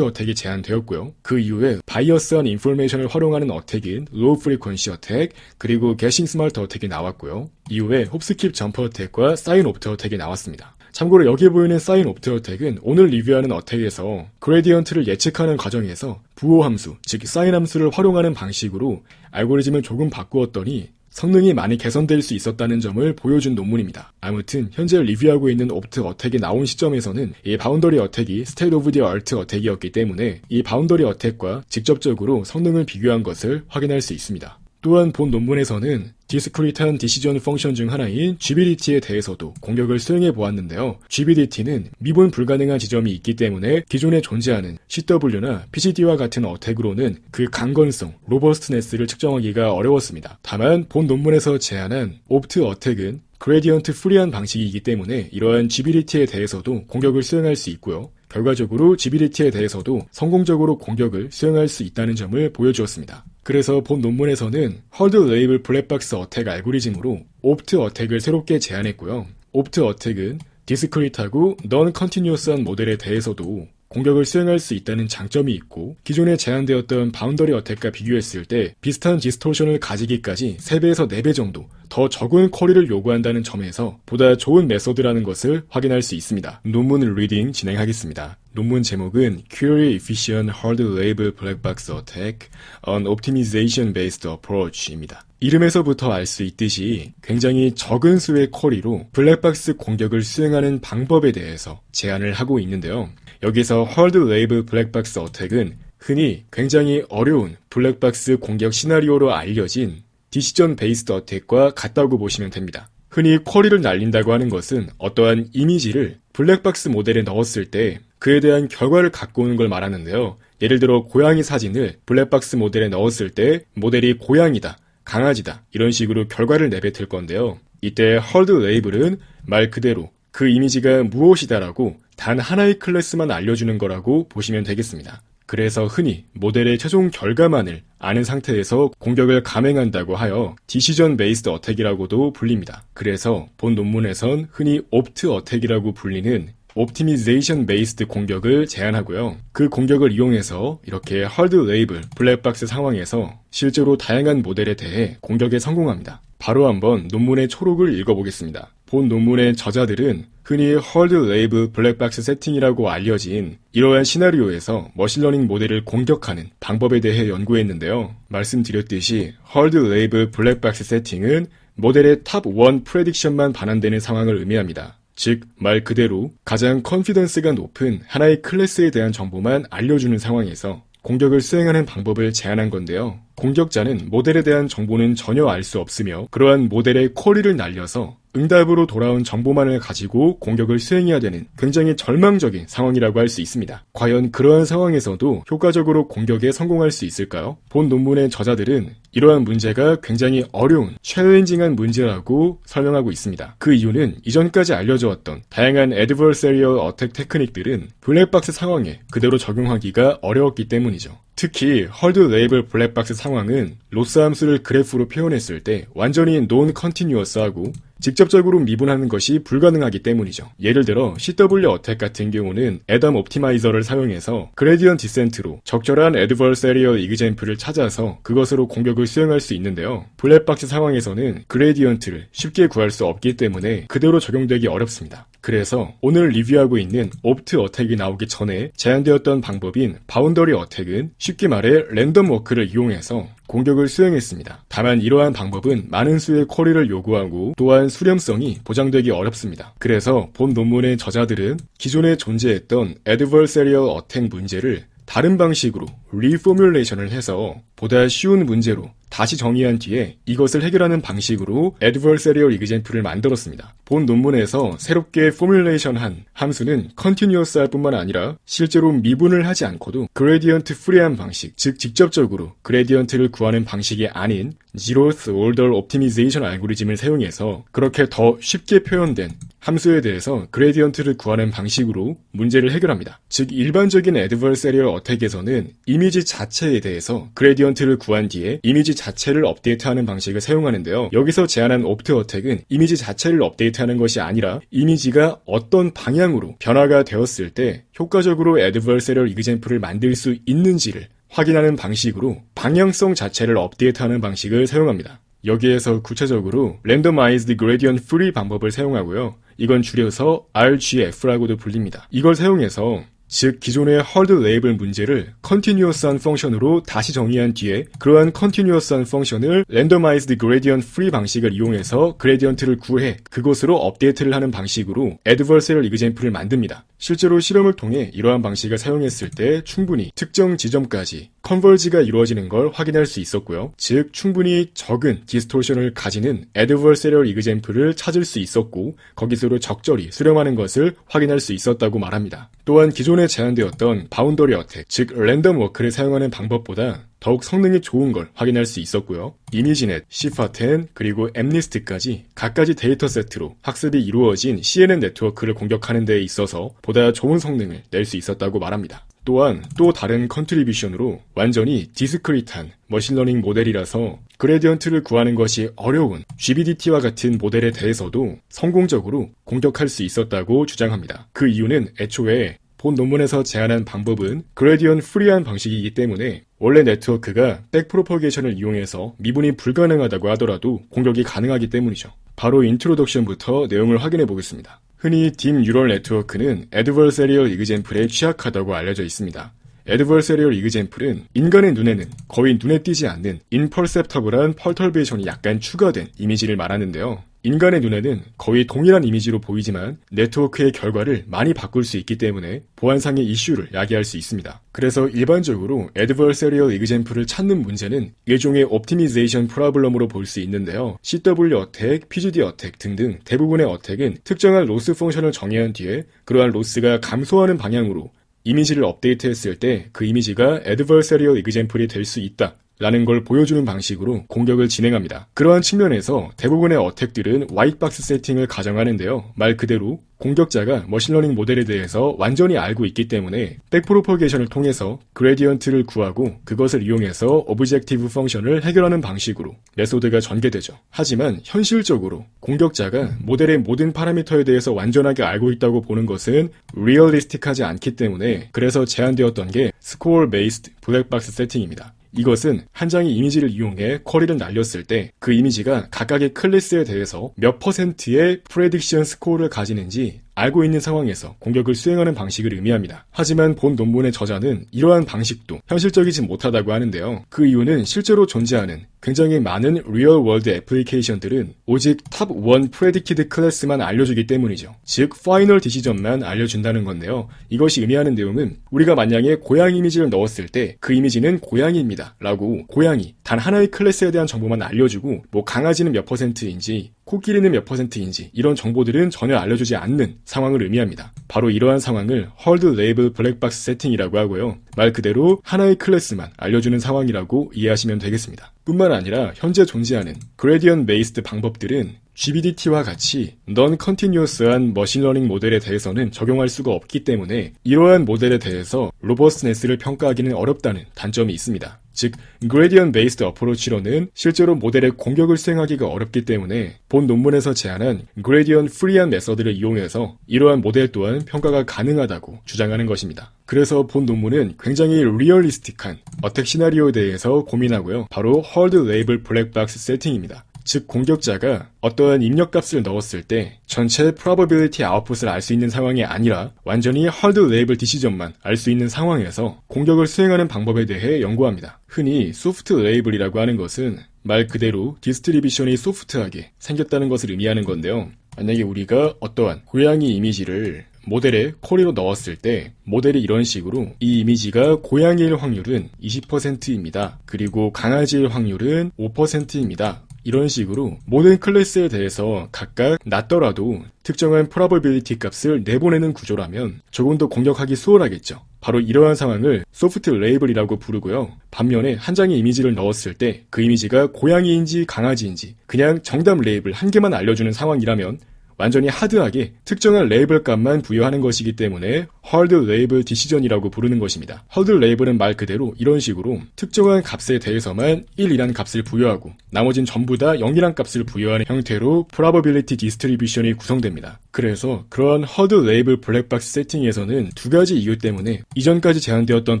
어택이 제한되었고요. 그 이후에 바이어스한 인포메이션을 활용하는 어택인 로우 프리퀀시 어택, 그리고 게싱 스마트 어택이 나왔고요. 이후에 홉스킵 점프 어택과 사인 옵트 어택이 나왔습니다. 참고로 여기 보이는 사인 옵트 어택은 오늘 리뷰하는 어택에서 그레디언트를 예측하는 과정에서 부호 함수, 즉 사인 함수를 활용하는 방식으로 알고리즘을 조금 바꾸었더니 성능이 많이 개선될 수 있었다는 점을 보여준 논문입니다. 아무튼 현재 리뷰하고 있는 옵트 어택이 나온 시점에서는 이 바운더리 어택이 스테이트 오브 디 아트 어택이었기 때문에 이 바운더리 어택과 직접적으로 성능을 비교한 것을 확인할 수 있습니다. 또한 본 논문에서는 디스크리트한 디시전 펑션 중 하나인 GBDT에 대해서도 공격을 수행해 보았는데요. GBDT는 미분 불가능한 지점이 있기 때문에 기존에 존재하는 CW나 PCD와 같은 어택으로는 그 강건성, 로버스트네스를 측정하기가 어려웠습니다. 다만 본 논문에서 제안한 옵트 어택은 그레디언트 프리한 방식이기 때문에 이러한 GBDT에 대해서도 공격을 수행할 수 있고요. 결과적으로 GBDT에 대해서도 성공적으로 공격을 수행할 수 있다는 점을 보여주었습니다. 그래서 본 논문에서는 헐드 레이블 블랙박스 어택 알고리즘으로 옵트 어택을 새롭게 제안했고요. 옵트 어택은 디스크리트하고 넌 컨티뉴어스한 모델에 대해서도 공격을 수행할 수 있다는 장점이 있고 기존에 제한되었던 바운더리 어택과 비교했을 때 비슷한 디스토션을 가지기까지 3배에서 4배 정도 더 적은 쿼리를 요구한다는 점에서 보다 좋은 메소드라는 것을 확인할 수 있습니다. 논문 리딩 진행하겠습니다. 논문 제목은 Query Efficient Hard Label Black Box Attack, an Optimization Based Approach입니다. 이름에서부터 알 수 있듯이 굉장히 적은 수의 쿼리로 블랙박스 공격을 수행하는 방법에 대해서 제안을 하고 있는데요. 여기서 헐드 레이블 블랙박스 어택은 흔히 굉장히 어려운 블랙박스 공격 시나리오로 알려진 디시전 베이스드 어택과 같다고 보시면 됩니다. 흔히 쿼리를 날린다고 하는 것은 어떠한 이미지를 블랙박스 모델에 넣었을 때 그에 대한 결과를 갖고 오는 걸 말하는데요. 예를 들어 고양이 사진을 블랙박스 모델에 넣었을 때 모델이 고양이다, 강아지다 이런 식으로 결과를 내뱉을 건데요. 이때 헐드 레이블은 말 그대로 그 이미지가 무엇이다라고 단 하나의 클래스만 알려주는 거라고 보시면 되겠습니다. 그래서 흔히 모델의 최종 결과만을 아는 상태에서 공격을 감행한다고 하여 디시전 베이스드 어택이라고도 불립니다. 그래서 본 논문에선 흔히 옵트 어택이라고 불리는 옵티미제이션 베이스드 공격을 제안하고요. 그 공격을 이용해서 이렇게 헐드 레이블 블랙박스 상황에서 실제로 다양한 모델에 대해 공격에 성공합니다. 바로 한번 논문의 초록을 읽어보겠습니다. 본 논문의 저자들은 흔히 헐드 레이블 블랙박스 세팅이라고 알려진 이러한 시나리오에서 머신러닝 모델을 공격하는 방법에 대해 연구했는데요. 말씀드렸듯이 헐드 레이블 블랙박스 세팅은 모델의 탑 1 프레딕션만 반환되는 상황을 의미합니다. 즉, 말 그대로 가장 컨피던스가 높은 하나의 클래스에 대한 정보만 알려주는 상황에서 공격을 수행하는 방법을 제안한 건데요. 공격자는 모델에 대한 정보는 전혀 알 수 없으며 그러한 모델의 쿼리를 날려서 응답으로 돌아온 정보만을 가지고 공격을 수행해야 되는 굉장히 절망적인 상황이라고 할 수 있습니다. 과연 그러한 상황에서도 효과적으로 공격에 성공할 수 있을까요? 본 논문의 저자들은 이러한 문제가 굉장히 어려운, 챌린징한 문제라고 설명하고 있습니다. 그 이유는 이전까지 알려져 왔던 다양한 adversarial attack 테크닉들은 블랙박스 상황에 그대로 적용하기가 어려웠기 때문이죠. 특히 헐드 레이블 블랙박스 상황은 로스 함수를 그래프로 표현했을 때 완전히 논 컨티뉴어스하고 직접적으로 미분하는 것이 불가능하기 때문이죠. 예를 들어 CW 어택 같은 경우는 애덤 옵티마이저를 사용해서 그레디언 디센트로 적절한 애드버서리얼 이그젬플을 찾아서 그것으로 공격을 수행할 수 있는데요. 블랙박스 상황에서는 그레디언트를 쉽게 구할 수 없기 때문에 그대로 적용되기 어렵습니다. 그래서 오늘 리뷰하고 있는 옵트 어택이 나오기 전에 제한되었던 방법인 바운더리 어택은 쉽게 말해 랜덤 워크를 이용해서 공격을 수행했습니다. 다만 이러한 방법은 많은 수의 쿼리를 요구하고 또한 수렴성이 보장되기 어렵습니다. 그래서 본 논문의 저자들은 기존에 존재했던 adversarial attack 문제를 다른 방식으로 리포뮬레이션을 해서 보다 쉬운 문제로 다시 정의한 뒤에 이것을 해결하는 방식으로 adversarial example을 만들었습니다. 본 논문에서 새롭게 포뮬레이션한 함수는 continuous 할 뿐만 아니라 실제로 미분을 하지 않고도 그레디언트 프리한 방식, 즉 직접적으로 그레디언트를 구하는 방식이 아닌 zeroth order optimization 알고리즘을 사용해서 그렇게 더 쉽게 표현된 함수에 대해서 그레디언트를 구하는 방식으로 문제를 해결합니다. 즉 일반적인 adversarial 어택에서는 이미지 자체에 대해서 그레디언트를 구한 뒤에 이미지 자체를 업데이트하는 방식을 사용하는데요. 여기서 제안한 opt 어택은 이미지 자체를 업데이트하는 것이 아니라 이미지가 어떤 방향으로 변화가 되었을 때 효과적으로 adversarial example을 만들 수 있는지를 확인하는 방식으로 방향성 자체를 업데이트하는 방식을 사용합니다. 여기에서 구체적으로 Randomized Gradient Free 방법을 사용하고요. 이건 줄여서 RGF라고도 불립니다. 이걸 사용해서 즉 기존의 hard label 문제를 continuous한 펑션으로 다시 정의한 뒤에 그러한 continuous한 펑션을 randomized gradient free 방식을 이용해서 그레디언트를 구해 그것으로 업데이트를 하는 방식으로 adversarial example을 만듭니다. 실제로 실험을 통해 이러한 방식을 사용했을 때 충분히 특정 지점까지 컨버지가 이루어지는 걸 확인할 수 있었고요. 즉 충분히 적은 디스토션을 가지는 adversarial example을 찾을 수 있었고 거기서로 적절히 수렴하는 것을 확인할 수 있었다고 말합니다. 또한 기존에 제안되었던 바운더리 어택, 즉 랜덤 워크를 사용하는 방법보다 더욱 성능이 좋은 걸 확인할 수 있었고요. 이미지넷, 시파10, 그리고 엠니스트까지 각가지 데이터 세트로 학습이 이루어진 CNN 네트워크를 공격하는 데 있어서 보다 좋은 성능을 낼 수 있었다고 말합니다. 또한 또 다른 컨트리뷰션으로 완전히 디스크리트한 머신러닝 모델이라서 그레디언트를 구하는 것이 어려운 GBDT와 같은 모델에 대해서도 성공적으로 공격할 수 있었다고 주장합니다. 그 이유는 애초에 본 논문에서 제안한 방법은 그레디언트 프리한 방식이기 때문에 원래 네트워크가 백프로퍼게이션을 이용해서 미분이 불가능하다고 하더라도 공격이 가능하기 때문이죠. 바로 인트로덕션부터 내용을 확인해 보겠습니다. 흔히 딥 뉴럴 네트워크는 adversarial example에 취약하다고 알려져 있습니다. adversarial example은 인간의 눈에는 거의 눈에 띄지 않는 imperceptible한 perturbation이 약간 추가된 이미지를 말하는데요. 인간의 눈에는 거의 동일한 이미지로 보이지만 네트워크의 결과를 많이 바꿀 수 있기 때문에 보안상의 이슈를 야기할 수 있습니다. 그래서 일반적으로 adversarial example을 찾는 문제는 일종의 optimization problem으로 볼 수 있는데요. CW 어택, PGD 어택 등등 대부분의 어택은 특정한 로스 펑션을 정의한 뒤에 그러한 로스가 감소하는 방향으로 이미지를 업데이트했을 때 그 이미지가 adversarial example이 될 수 있다 라는 걸 보여주는 방식으로 공격을 진행합니다. 그러한 측면에서 대부분의 어택들은 화이트박스 세팅을 가정하는데요. 말 그대로 공격자가 머신러닝 모델에 대해서 완전히 알고 있기 때문에 백프로퍼게이션을 통해서 그레디언트를 구하고 그것을 이용해서 오브젝티브 펑션을 해결하는 방식으로 메소드가 전개되죠. 하지만 현실적으로 공격자가 모델의 모든 파라미터에 대해서 완전하게 알고 있다고 보는 것은 리얼리스틱하지 않기 때문에 그래서 제안되었던 게 스코어 베이스드 블랙박스 세팅입니다. 이것은 한 장의 이미지를 이용해 쿼리를 날렸을 때 그 이미지가 각각의 클래스에 대해서 몇 퍼센트의 프레딕션 스코어를 가지는지 알고 있는 상황에서 공격을 수행하는 방식을 의미합니다. 하지만 본 논문의 저자는 이러한 방식도 현실적이지 못하다고 하는데요. 그 이유는 실제로 존재하는 굉장히 많은 리얼 월드 애플리케이션들은 오직 탑 1 프레디키드 클래스만 알려주기 때문이죠. 즉 파이널 디시전만 알려준다는 건데요. 이것이 의미하는 내용은 우리가 만약에 고양이 이미지를 넣었을 때 그 이미지는 고양이입니다 라고 고양이 단 하나의 클래스에 대한 정보만 알려주고 뭐 강아지는 몇 퍼센트인지 코끼리는 몇 퍼센트인지 이런 정보들은 전혀 알려주지 않는 상황을 의미합니다. 바로 이러한 상황을 헐드 레이블 블랙박스 세팅이라고 하고요. 말 그대로 하나의 클래스만 알려주는 상황이라고 이해하시면 되겠습니다. 뿐만 아니라 현재 존재하는 그레디언트 베이스드 방법들은 GBDT와 같이 non-continuous한 머신러닝 모델에 대해서는 적용할 수가 없기 때문에 이러한 모델에 대해서 로버스트네스를 평가하기는 어렵다는 단점이 있습니다. 즉, gradient based approach로는 실제로 모델의 공격을 수행하기가 어렵기 때문에 본 논문에서 제안한 gradient free한 메서드를 이용해서 이러한 모델 또한 평가가 가능하다고 주장하는 것입니다. 그래서 본 논문은 굉장히 리얼리스틱한 어택 시나리오에 대해서 고민하고요. 바로 hard label black box 세팅입니다. 즉 공격자가 어떠한 입력값을 넣었을 때 전체 probability 아웃풋을 알 수 있는 상황이 아니라 완전히 hard label decision만 알 수 있는 상황에서 공격을 수행하는 방법에 대해 연구합니다. 흔히 soft label이라고 하는 것은 말 그대로 디스트리뷰션이 소프트하게 생겼다는 것을 의미하는 건데요. 만약에 우리가 어떠한 고양이 이미지를 모델에 쿼리로 넣었을 때 모델이 이런 식으로 이 이미지가 고양이일 확률은 20%입니다. 그리고 강아지일 확률은 5%입니다. 이런 식으로 모든 클래스에 대해서 각각 낮더라도 특정한 probability 값을 내보내는 구조라면 조금 더 공격하기 수월하겠죠. 바로 이러한 상황을 소프트 레이블이라고 부르고요. 반면에 한 장의 이미지를 넣었을 때 그 이미지가 고양이인지 강아지인지 그냥 정답 레이블 한 개만 알려주는 상황이라면 완전히 하드하게 특정한 레이블 값만 부여하는 것이기 때문에 hard label decision이라고 부르는 것입니다. hard label은 말 그대로 이런 식으로 특정한 값에 대해서만 1이란 값을 부여하고 나머진 전부 다 0이란 값을 부여하는 형태로 probability distribution이 구성됩니다. 그래서 그러한 hard label 블랙박스 세팅에서는 두 가지 이유 때문에 이전까지 제한되었던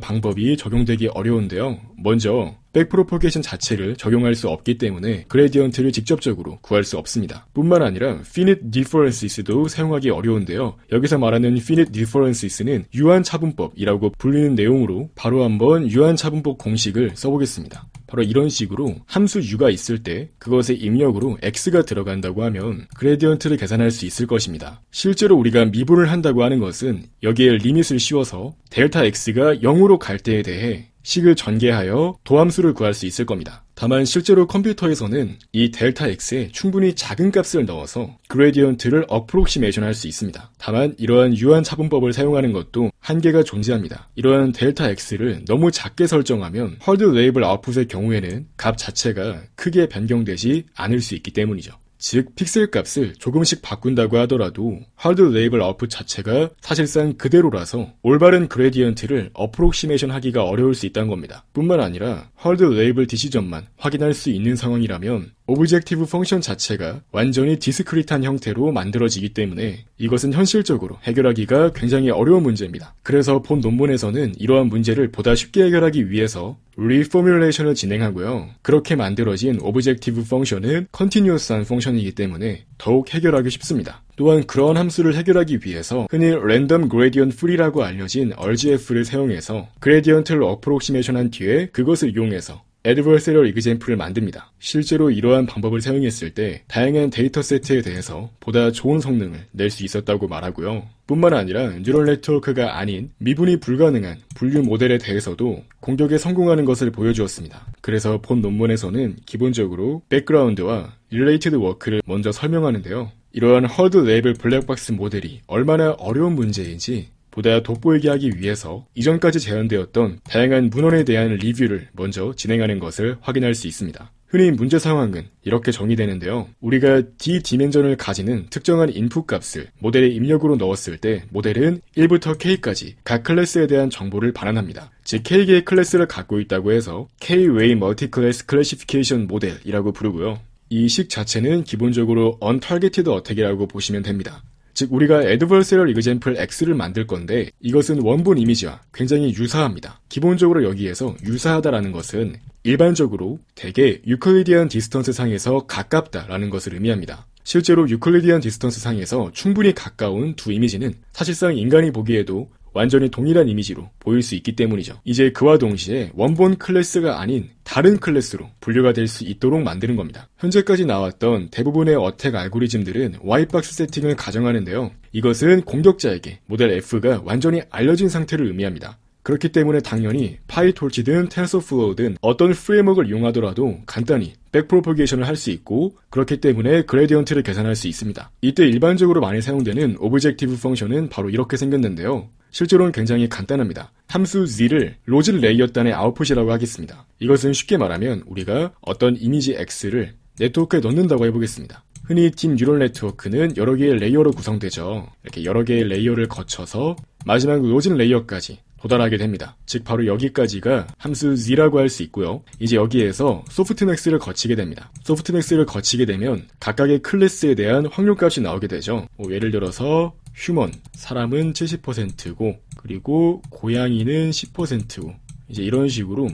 방법이 적용되기 어려운데요. 먼저 백프로포게이션 자체를 적용할 수 없기 때문에 그레디언트를 직접적으로 구할 수 없습니다. 뿐만 아니라 finite differences도 사용하기 어려운데요. 여기서 말하는 finite differences는 유한차분법이라고 불리는 내용으로 바로 한번 유한차분법 공식을 써보겠습니다. 바로 이런 식으로 함수 u가 있을 때 그것의 입력으로 x가 들어간다고 하면 그레디언트를 계산할 수 있을 것입니다. 실제로 우리가 미분을 한다고 하는 것은 여기에 리밋을 씌워서 델타 x가 0으로 갈 때에 대해 식을 전개하여 도함수를 구할 수 있을 겁니다. 다만 실제로 컴퓨터에서는 이 델타 x에 충분히 작은 값을 넣어서 그레디언트를 어프록시메이션 할 수 있습니다. 다만 이러한 유한 차분법을 사용하는 것도 한계가 존재합니다. 이러한 델타 x를 너무 작게 설정하면 hard label 아웃풋의 경우에는 값 자체가 크게 변경되지 않을 수 있기 때문이죠. 즉 픽셀 값을 조금씩 바꾼다고 하더라도 hard label 아웃풋 자체가 사실상 그대로라서 올바른 그레디언트를 어프록시메이션 하기가 어려울 수 있다는 겁니다. 뿐만 아니라 hard label decision만 확인할 수 있는 상황이라면 오브젝티브 펑션 자체가 완전히 디스크리트한 형태로 만들어지기 때문에 이것은 현실적으로 해결하기가 굉장히 어려운 문제입니다. 그래서 본 논문에서는 이러한 문제를 보다 쉽게 해결하기 위해서 리포뮬레이션을 진행하고요. 그렇게 만들어진 오브젝티브 펑션은 컨티뉴어스한 펑션이기 때문에 더욱 해결하기 쉽습니다. 또한 그런 함수를 해결하기 위해서 흔히 랜덤 그레디언트 풀이라고 알려진 RGF를 사용해서 그레디언트를 어프록시메이션한 뒤에 그것을 이용해서 adversarial example을 만듭니다. 실제로 이러한 방법을 사용했을 때 다양한 데이터 세트에 대해서 보다 좋은 성능을 낼 수 있었다고 말하고요. 뿐만 아니라 뉴럴 네트워크가 아닌 미분이 불가능한 분류 모델에 대해서도 공격에 성공하는 것을 보여주었습니다. 그래서 본 논문에서는 기본적으로 백그라운드와 related work를 먼저 설명하는데요. 이러한 hard label 블랙박스 모델이 얼마나 어려운 문제인지 보다 돋보이게 하기 위해서 이전까지 제한되었던 다양한 문헌에 대한 리뷰를 먼저 진행하는 것을 확인할 수 있습니다. 흔히 문제 상황은 이렇게 정의되는데요. 우리가 D-디멘전을 가지는 특정한 인풋 값을 모델의 입력으로 넣었을 때 모델은 1부터 K까지 각 클래스에 대한 정보를 반환합니다. 즉 K개의 클래스를 갖고 있다고 해서 K-Way Multi-Class Classification 모델이라고 부르고요. 이 식 자체는 기본적으로 Untargeted Attack이라고 보시면 됩니다. 즉 우리가 adversarial example X를 만들 건데 이것은 원본 이미지와 굉장히 유사합니다. 기본적으로 여기에서 유사하다라는 것은 일반적으로 대개 유클리디안 디스턴스 상에서 가깝다라는 것을 의미합니다. 실제로 유클리디안 디스턴스 상에서 충분히 가까운 두 이미지는 사실상 인간이 보기에도 완전히 동일한 이미지로 보일 수 있기 때문이죠. 이제 그와 동시에 원본 클래스가 아닌 다른 클래스로 분류가 될 수 있도록 만드는 겁니다. 현재까지 나왔던 대부분의 어택 알고리즘들은 와이박스 세팅을 가정하는데요. 이것은 공격자에게 모델 F가 완전히 알려진 상태를 의미합니다. 그렇기 때문에 당연히 파이토치든 텐서플로우든 어떤 프레임워크를 이용하더라도 간단히 백프로포게이션을 할 수 있고 그렇기 때문에 그레디언트를 계산할 수 있습니다. 이때 일반적으로 많이 사용되는 오브젝티브 펑션은 바로 이렇게 생겼는데요. 실제로는 굉장히 간단합니다. 함수 z를 로직 레이어 단의 아웃풋이라고 하겠습니다. 이것은 쉽게 말하면 우리가 어떤 이미지 x를 네트워크에 넣는다고 해보겠습니다. 흔히 딥 뉴럴 네트워크는 여러 개의 레이어로 구성되죠. 이렇게 여러 개의 레이어를 거쳐서 마지막 로직 레이어까지 도달하게 됩니다. 즉 바로 여기까지가 함수 z라고 할 수 있고요. 이제 여기에서 소프트맥스를 거치게 됩니다. 소프트맥스를 거치게 되면 각각의 클래스에 대한 확률값이 나오게 되죠. 예를 들어서 휴먼, 사람은 70%고 그리고 고양이는 10%고 이제 이런 식으로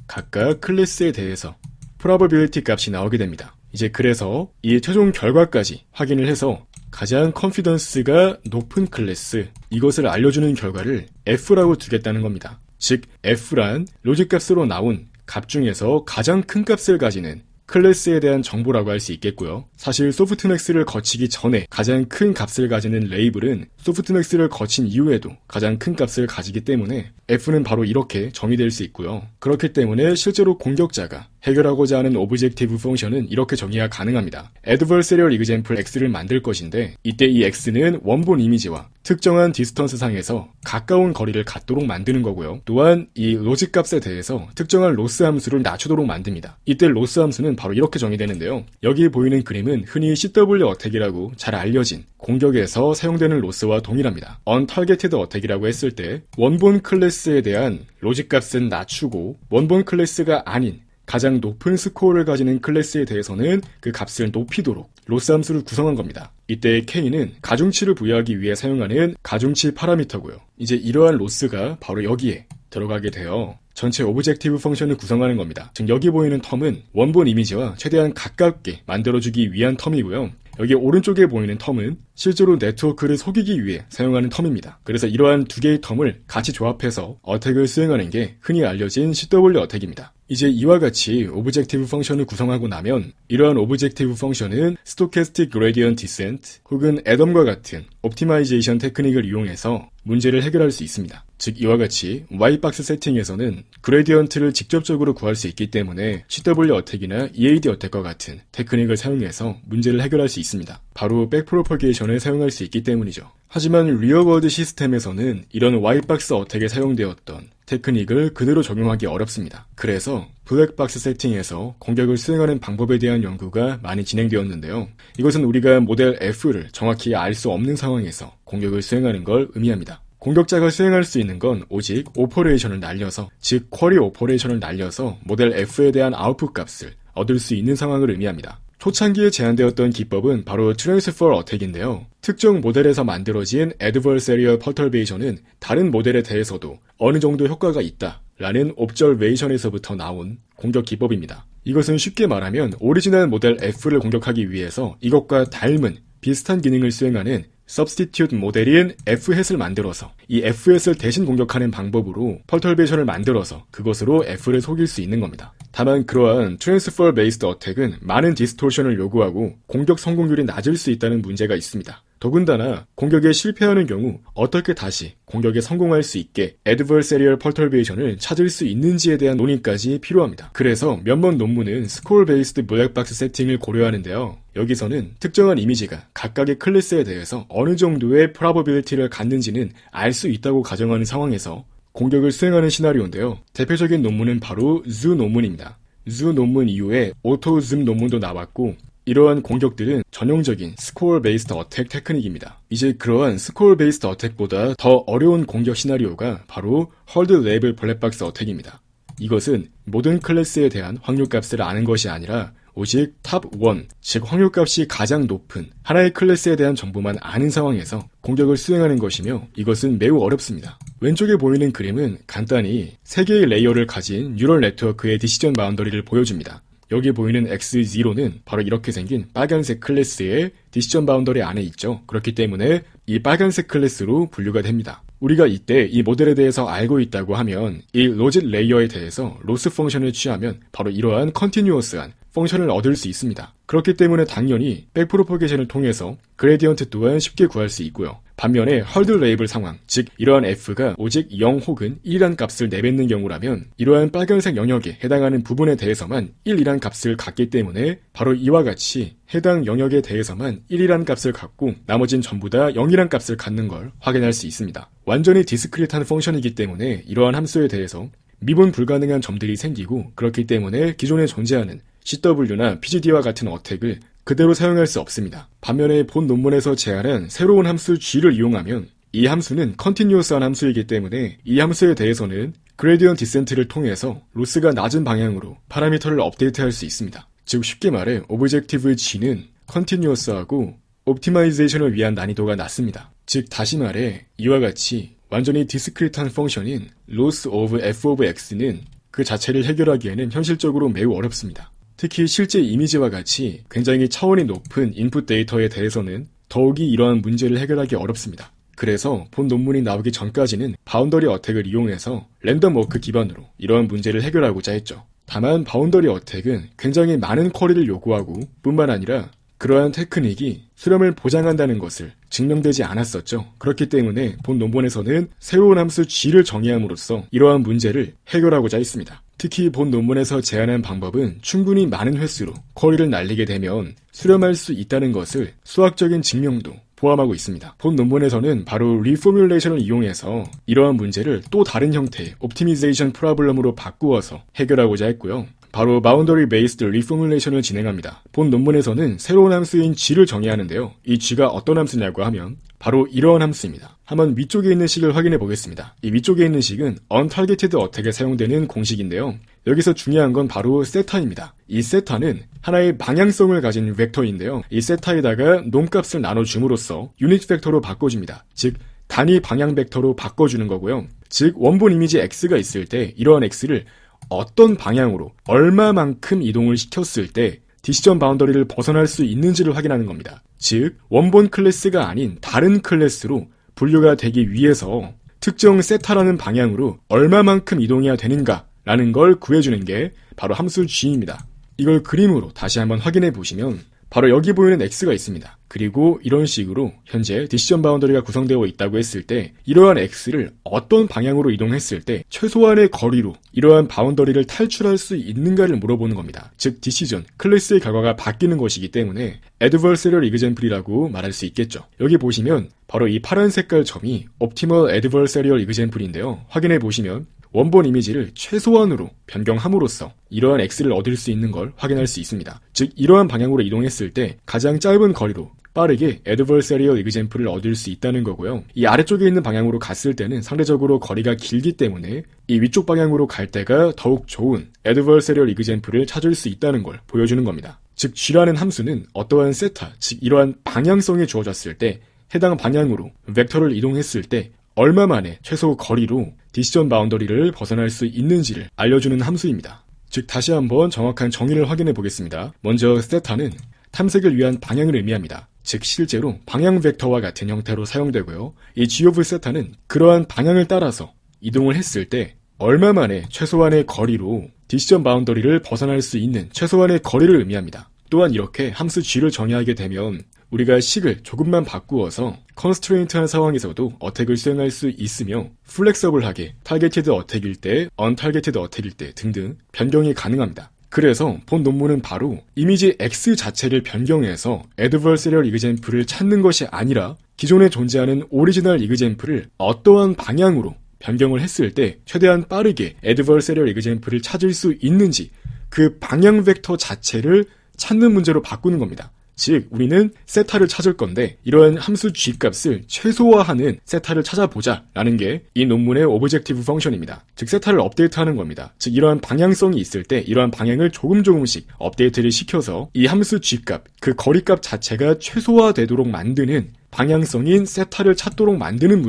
각각 클래스에 대해서 probability 값이 나오게 됩니다. 이제 그래서 이 최종 결과까지 확인을 해서 가장 컨피던스가 높은 클래스 이것을 알려주는 결과를 F라고 두겠다는 겁니다. 즉 F란 로직 값으로 나온 값 중에서 가장 큰 값을 가지는 클래스에 대한 정보라고 할 수 있겠고요. 사실 소프트맥스를 거치기 전에 가장 큰 값을 가지는 레이블은 소프트맥스를 거친 이후에도 가장 큰 값을 가지기 때문에 F는 바로 이렇게 정의될 수 있고요. 그렇기 때문에 실제로 공격자가 해결하고자 하는 오브젝티브 펑션은 이렇게 정의가 가능합니다. Adversarial Example X를 만들 것인데 이때 이 X는 원본 이미지와 특정한 디스턴스 상에서 가까운 거리를 갖도록 만드는 거고요. 또한 이 로직 값에 대해서 특정한 로스 함수를 낮추도록 만듭니다. 이때 로스 함수는 바로 이렇게 정의되는데요. 여기 보이는 그림은 흔히 CW 어택이라고 잘 알려진 공격에서 사용되는 로스와 동일합니다. Untargeted 어택이라고 했을 때 원본 클래스에 대한 로직 값은 낮추고 원본 클래스가 아닌 가장 높은 스코어를 가지는 클래스에 대해서는 그 값을 높이도록 로스 함수를 구성한 겁니다. 이때 K는 가중치를 부여하기 위해 사용하는 가중치 파라미터고요. 이제 이러한 로스가 바로 여기에 들어가게 되어 전체 오브젝티브 펑션을 구성하는 겁니다. 즉 여기 보이는 텀은 원본 이미지와 최대한 가깝게 만들어주기 위한 텀이고요. 여기 오른쪽에 보이는 텀은 실제로 네트워크를 속이기 위해 사용하는 텀입니다. 그래서 이러한 두 개의 텀을 같이 조합해서 어택을 수행하는 게 흔히 알려진 CW 어택입니다. 이제 이와 같이 오브젝티브 펑션을 구성하고 나면 이러한 오브젝티브 펑션은 스토캐스틱 그레디언트 디센트 혹은 애덤과 같은 옵티마이제이션 테크닉을 이용해서 문제를 해결할 수 있습니다. 즉 이와 같이 Y박스 세팅에서는 그레디언트를 직접적으로 구할 수 있기 때문에 CW 어택이나 EAD 어택과 같은 테크닉을 사용해서 문제를 해결할 수 있습니다. 바로 백프로퍼게이션을 사용할 수 있기 때문이죠. 하지만 리얼월드 시스템에서는 이런 Y박스 어택에 사용되었던 테크닉을 그대로 적용하기 어렵습니다. 그래서 블랙박스 세팅에서 공격을 수행하는 방법에 대한 연구가 많이 진행되었는데요. 이것은 우리가 모델 F를 정확히 알 수 없는 상황에서 공격을 수행하는 걸 의미합니다. 공격자가 수행할 수 있는 건 오직 오퍼레이션을 날려서, 즉 쿼리 오퍼레이션을 날려서 모델 F에 대한 아웃풋 값을 얻을 수 있는 상황을 의미합니다. 초창기에 제안되었던 기법은 바로 트랜스퍼 어택인데요. 특정 모델에서 만들어진 Adversarial Perturbation은 다른 모델에 대해서도 어느 정도 효과가 있다 라는 옵저베이션에서부터 나온 공격 기법입니다. 이것은 쉽게 말하면 오리지널 모델 F를 공격하기 위해서 이것과 닮은 비슷한 기능을 수행하는 substitute 모델인 F햇을 만들어서 이 F햇을 대신 공격하는 방법으로 펄터베이션을 만들어서 그것으로 F를 속일 수 있는 겁니다. 다만 그러한 트랜스퍼 베이스드 어택은 많은 디스토션을 요구하고 공격 성공률이 낮을 수 있다는 문제가 있습니다. 더군다나 공격에 실패하는 경우 어떻게 다시 공격에 성공할 수 있게 Adversarial Perturbation을 찾을 수 있는지에 대한 논의까지 필요합니다. 그래서 몇몇 논문은 스코어 베이스드 블랙박스 세팅을 고려하는데요. 여기서는 특정한 이미지가 각각의 클래스에 대해서 어느 정도의 probability를 갖는지는 알 수 있다고 가정하는 상황에서 공격을 수행하는 시나리오인데요. 대표적인 논문은 바로 ZOO 논문입니다. ZOO 논문 이후에 AutoZoom 논문도 나왔고 이러한 공격들은 전형적인 스코어 베이스드 어택 테크닉입니다. 이제 그러한 스코어 베이스드 어택보다 더 어려운 공격 시나리오가 바로 헐드 레이블 블랙박스 어택입니다. 이것은 모든 클래스에 대한 확률값을 아는 것이 아니라 오직 탑 1, 즉 확률값이 가장 높은 하나의 클래스에 대한 정보만 아는 상황에서 공격을 수행하는 것이며 이것은 매우 어렵습니다. 왼쪽에 보이는 그림은 간단히 3개의 레이어를 가진 뉴럴 네트워크의 디시전 바운더리를 보여줍니다. 여기 보이는 X0는 바로 이렇게 생긴 빨간색 클래스의 디시전 바운더리 안에 있죠. 그렇기 때문에 이 빨간색 클래스로 분류가 됩니다. 우리가 이때 이 모델에 대해서 알고 있다고 하면 이 로짓 레이어에 대해서 로스 펑션을 취하면 바로 이러한 컨티뉴어스한 펑션을 얻을 수 있습니다. 그렇기 때문에 당연히 백프로퍼게이션을 통해서 그레디언트 또한 쉽게 구할 수 있고요. 반면에 헐드 레이블 상황, 즉 이러한 F가 오직 0 혹은 1이란 값을 내뱉는 경우라면 이러한 빨간색 영역에 해당하는 부분에 대해서만 1이란 값을 갖기 때문에 바로 이와 같이 해당 영역에 대해서만 1이란 값을 갖고 나머진 전부 다 0이란 값을 갖는 걸 확인할 수 있습니다. 완전히 디스크리트한 펑션이기 때문에 이러한 함수에 대해서 미분 불가능한 점들이 생기고 그렇기 때문에 기존에 존재하는 CW나 PGD와 같은 어택을 그대로 사용할 수 없습니다. 반면에 본 논문에서 제안한 새로운 함수 G를 이용하면 이 함수는 컨티뉴어스한 함수이기 때문에 이 함수에 대해서는 그레디언트 디센트를 통해서 로스가 낮은 방향으로 파라미터를 업데이트할 수 있습니다. 즉 쉽게 말해 오브젝티브 G는 컨티뉴어스하고 옵티마이제이션을 위한 난이도가 낮습니다. 즉 다시 말해 이와 같이 완전히 디스크리트한 펑션인 loss of f of x는 그 자체를 해결하기에는 현실적으로 매우 어렵습니다. 특히 실제 이미지와 같이 굉장히 차원이 높은 인풋 데이터에 대해서는 더욱이 이러한 문제를 해결하기 어렵습니다. 그래서 본 논문이 나오기 전까지는 바운더리 어택을 이용해서 랜덤 워크 기반으로 이러한 문제를 해결하고자 했죠. 다만 바운더리 어택은 굉장히 많은 쿼리를 요구하고 뿐만 아니라 그러한 테크닉이 수렴을 보장한다는 것을 증명되지 않았었죠. 그렇기 때문에 본 논문에서는 새로운 함수 G를 정의함으로써 이러한 문제를 해결하고자 했습니다. 특히 본 논문에서 제안한 방법은 충분히 많은 횟수로 쿼리를 날리게 되면 수렴할 수 있다는 것을 수학적인 증명도 포함하고 있습니다. 본 논문에서는 바로 리포뮬레이션을 이용해서 이러한 문제를 또 다른 형태의 옵티미제이션 프로블럼으로 바꾸어서 해결하고자 했고요. 바로 바운더리 베이스드 리포뮬레이션을 진행합니다. 본 논문에서는 새로운 함수인 G를 정의하는데요. 이 G가 어떤 함수냐고 하면 바로 이러한 함수입니다. 한번 위쪽에 있는 식을 확인해 보겠습니다. 이 위쪽에 있는 식은 untargeted attack에 사용되는 공식인데요. 여기서 중요한 건 바로 세타입니다. 이 세타는 하나의 방향성을 가진 벡터인데요. 이 세타에다가 놈값을 나눠줌으로써 유닛 벡터로 바꿔줍니다. 즉 단위 방향 벡터로 바꿔주는 거고요. 즉 원본 이미지 X가 있을 때 이러한 X를 어떤 방향으로 얼마만큼 이동을 시켰을 때 디시전 바운더리를 벗어날 수 있는지를 확인하는 겁니다. 즉 원본 클래스가 아닌 다른 클래스로 분류가 되기 위해서 특정 세타라는 방향으로 얼마만큼 이동해야 되는가라는 걸 구해주는 게 바로 함수 G입니다. 이걸 그림으로 다시 한번 확인해 보시면 바로 여기 보이는 X가 있습니다. 그리고 이런 식으로 현재 디시전 바운더리가 구성되어 있다고 했을 때 이러한 X를 어떤 방향으로 이동했을 때 최소한의 거리로 이러한 바운더리를 탈출할 수 있는가를 물어보는 겁니다. 즉 디시전, 클래스의 결과가 바뀌는 것이기 때문에 adversarial example이라고 말할 수 있겠죠. 여기 보시면 바로 이 파란 색깔 점이 optimal adversarial example인데요. 확인해 보시면 원본 이미지를 최소한으로 변경함으로써 이러한 X를 얻을 수 있는 걸 확인할 수 있습니다. 즉 이러한 방향으로 이동했을 때 가장 짧은 거리로 빠르게 adversarial example을 얻을 수 있다는 거고요. 이 아래쪽에 있는 방향으로 갔을 때는 상대적으로 거리가 길기 때문에 이 위쪽 방향으로 갈 때가 더욱 좋은 adversarial example을 찾을 수 있다는 걸 보여주는 겁니다. 즉 G라는 함수는 어떠한 세타, 즉 이러한 방향성이 주어졌을 때 해당 방향으로 벡터를 이동했을 때 얼마 만에 최소 거리로 디시전 바운더리를 벗어날 수 있는지를 알려주는 함수입니다. 즉 다시 한번 정확한 정의를 확인해 보겠습니다. 먼저 세타는 탐색을 위한 방향을 의미합니다. 즉 실제로 방향 벡터와 같은 형태로 사용되고요. 이 G of 세타는 그러한 방향을 따라서 이동을 했을 때 얼마 만에 최소한의 거리로 디시전 바운더리를 벗어날 수 있는 최소한의 거리를 의미합니다. 또한 이렇게 함수 G를 정의하게 되면 우리가 식을 조금만 바꾸어서 컨스트레인트한 상황에서도 어택을 수행할 수 있으며 플렉서블하게 타겟티드 어택일 때, 언타겟티드 어택일 때 등등 변경이 가능합니다. 그래서 본 논문은 바로 이미지 X 자체를 변경해서 adversarial example을 찾는 것이 아니라 기존에 존재하는 오리지널 example을 어떠한 방향으로 변경을 했을 때 최대한 빠르게 adversarial example을 찾을 수 있는지 그 방향 벡터 자체를 찾는 문제로 바꾸는 겁니다. 즉 우리는 세타를 찾을 건데 이러한 함수 G 값을 최소화하는 세타를 찾아보자 라는 게 이 논문의 오브젝티브 펑션입니다. 즉 세타를 업데이트하는 겁니다. 즉 이러한 방향성이 있을 때 이러한 방향을 조금씩 업데이트를 시켜서 이 함수 G 값, 그 거리 값 자체가 최소화되도록 만드는 방향성인 세타를 찾도록 만드는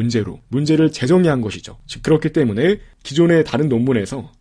문제를 재정의한 것이죠. 즉 그렇기 때문에 기존의 다른 논문에서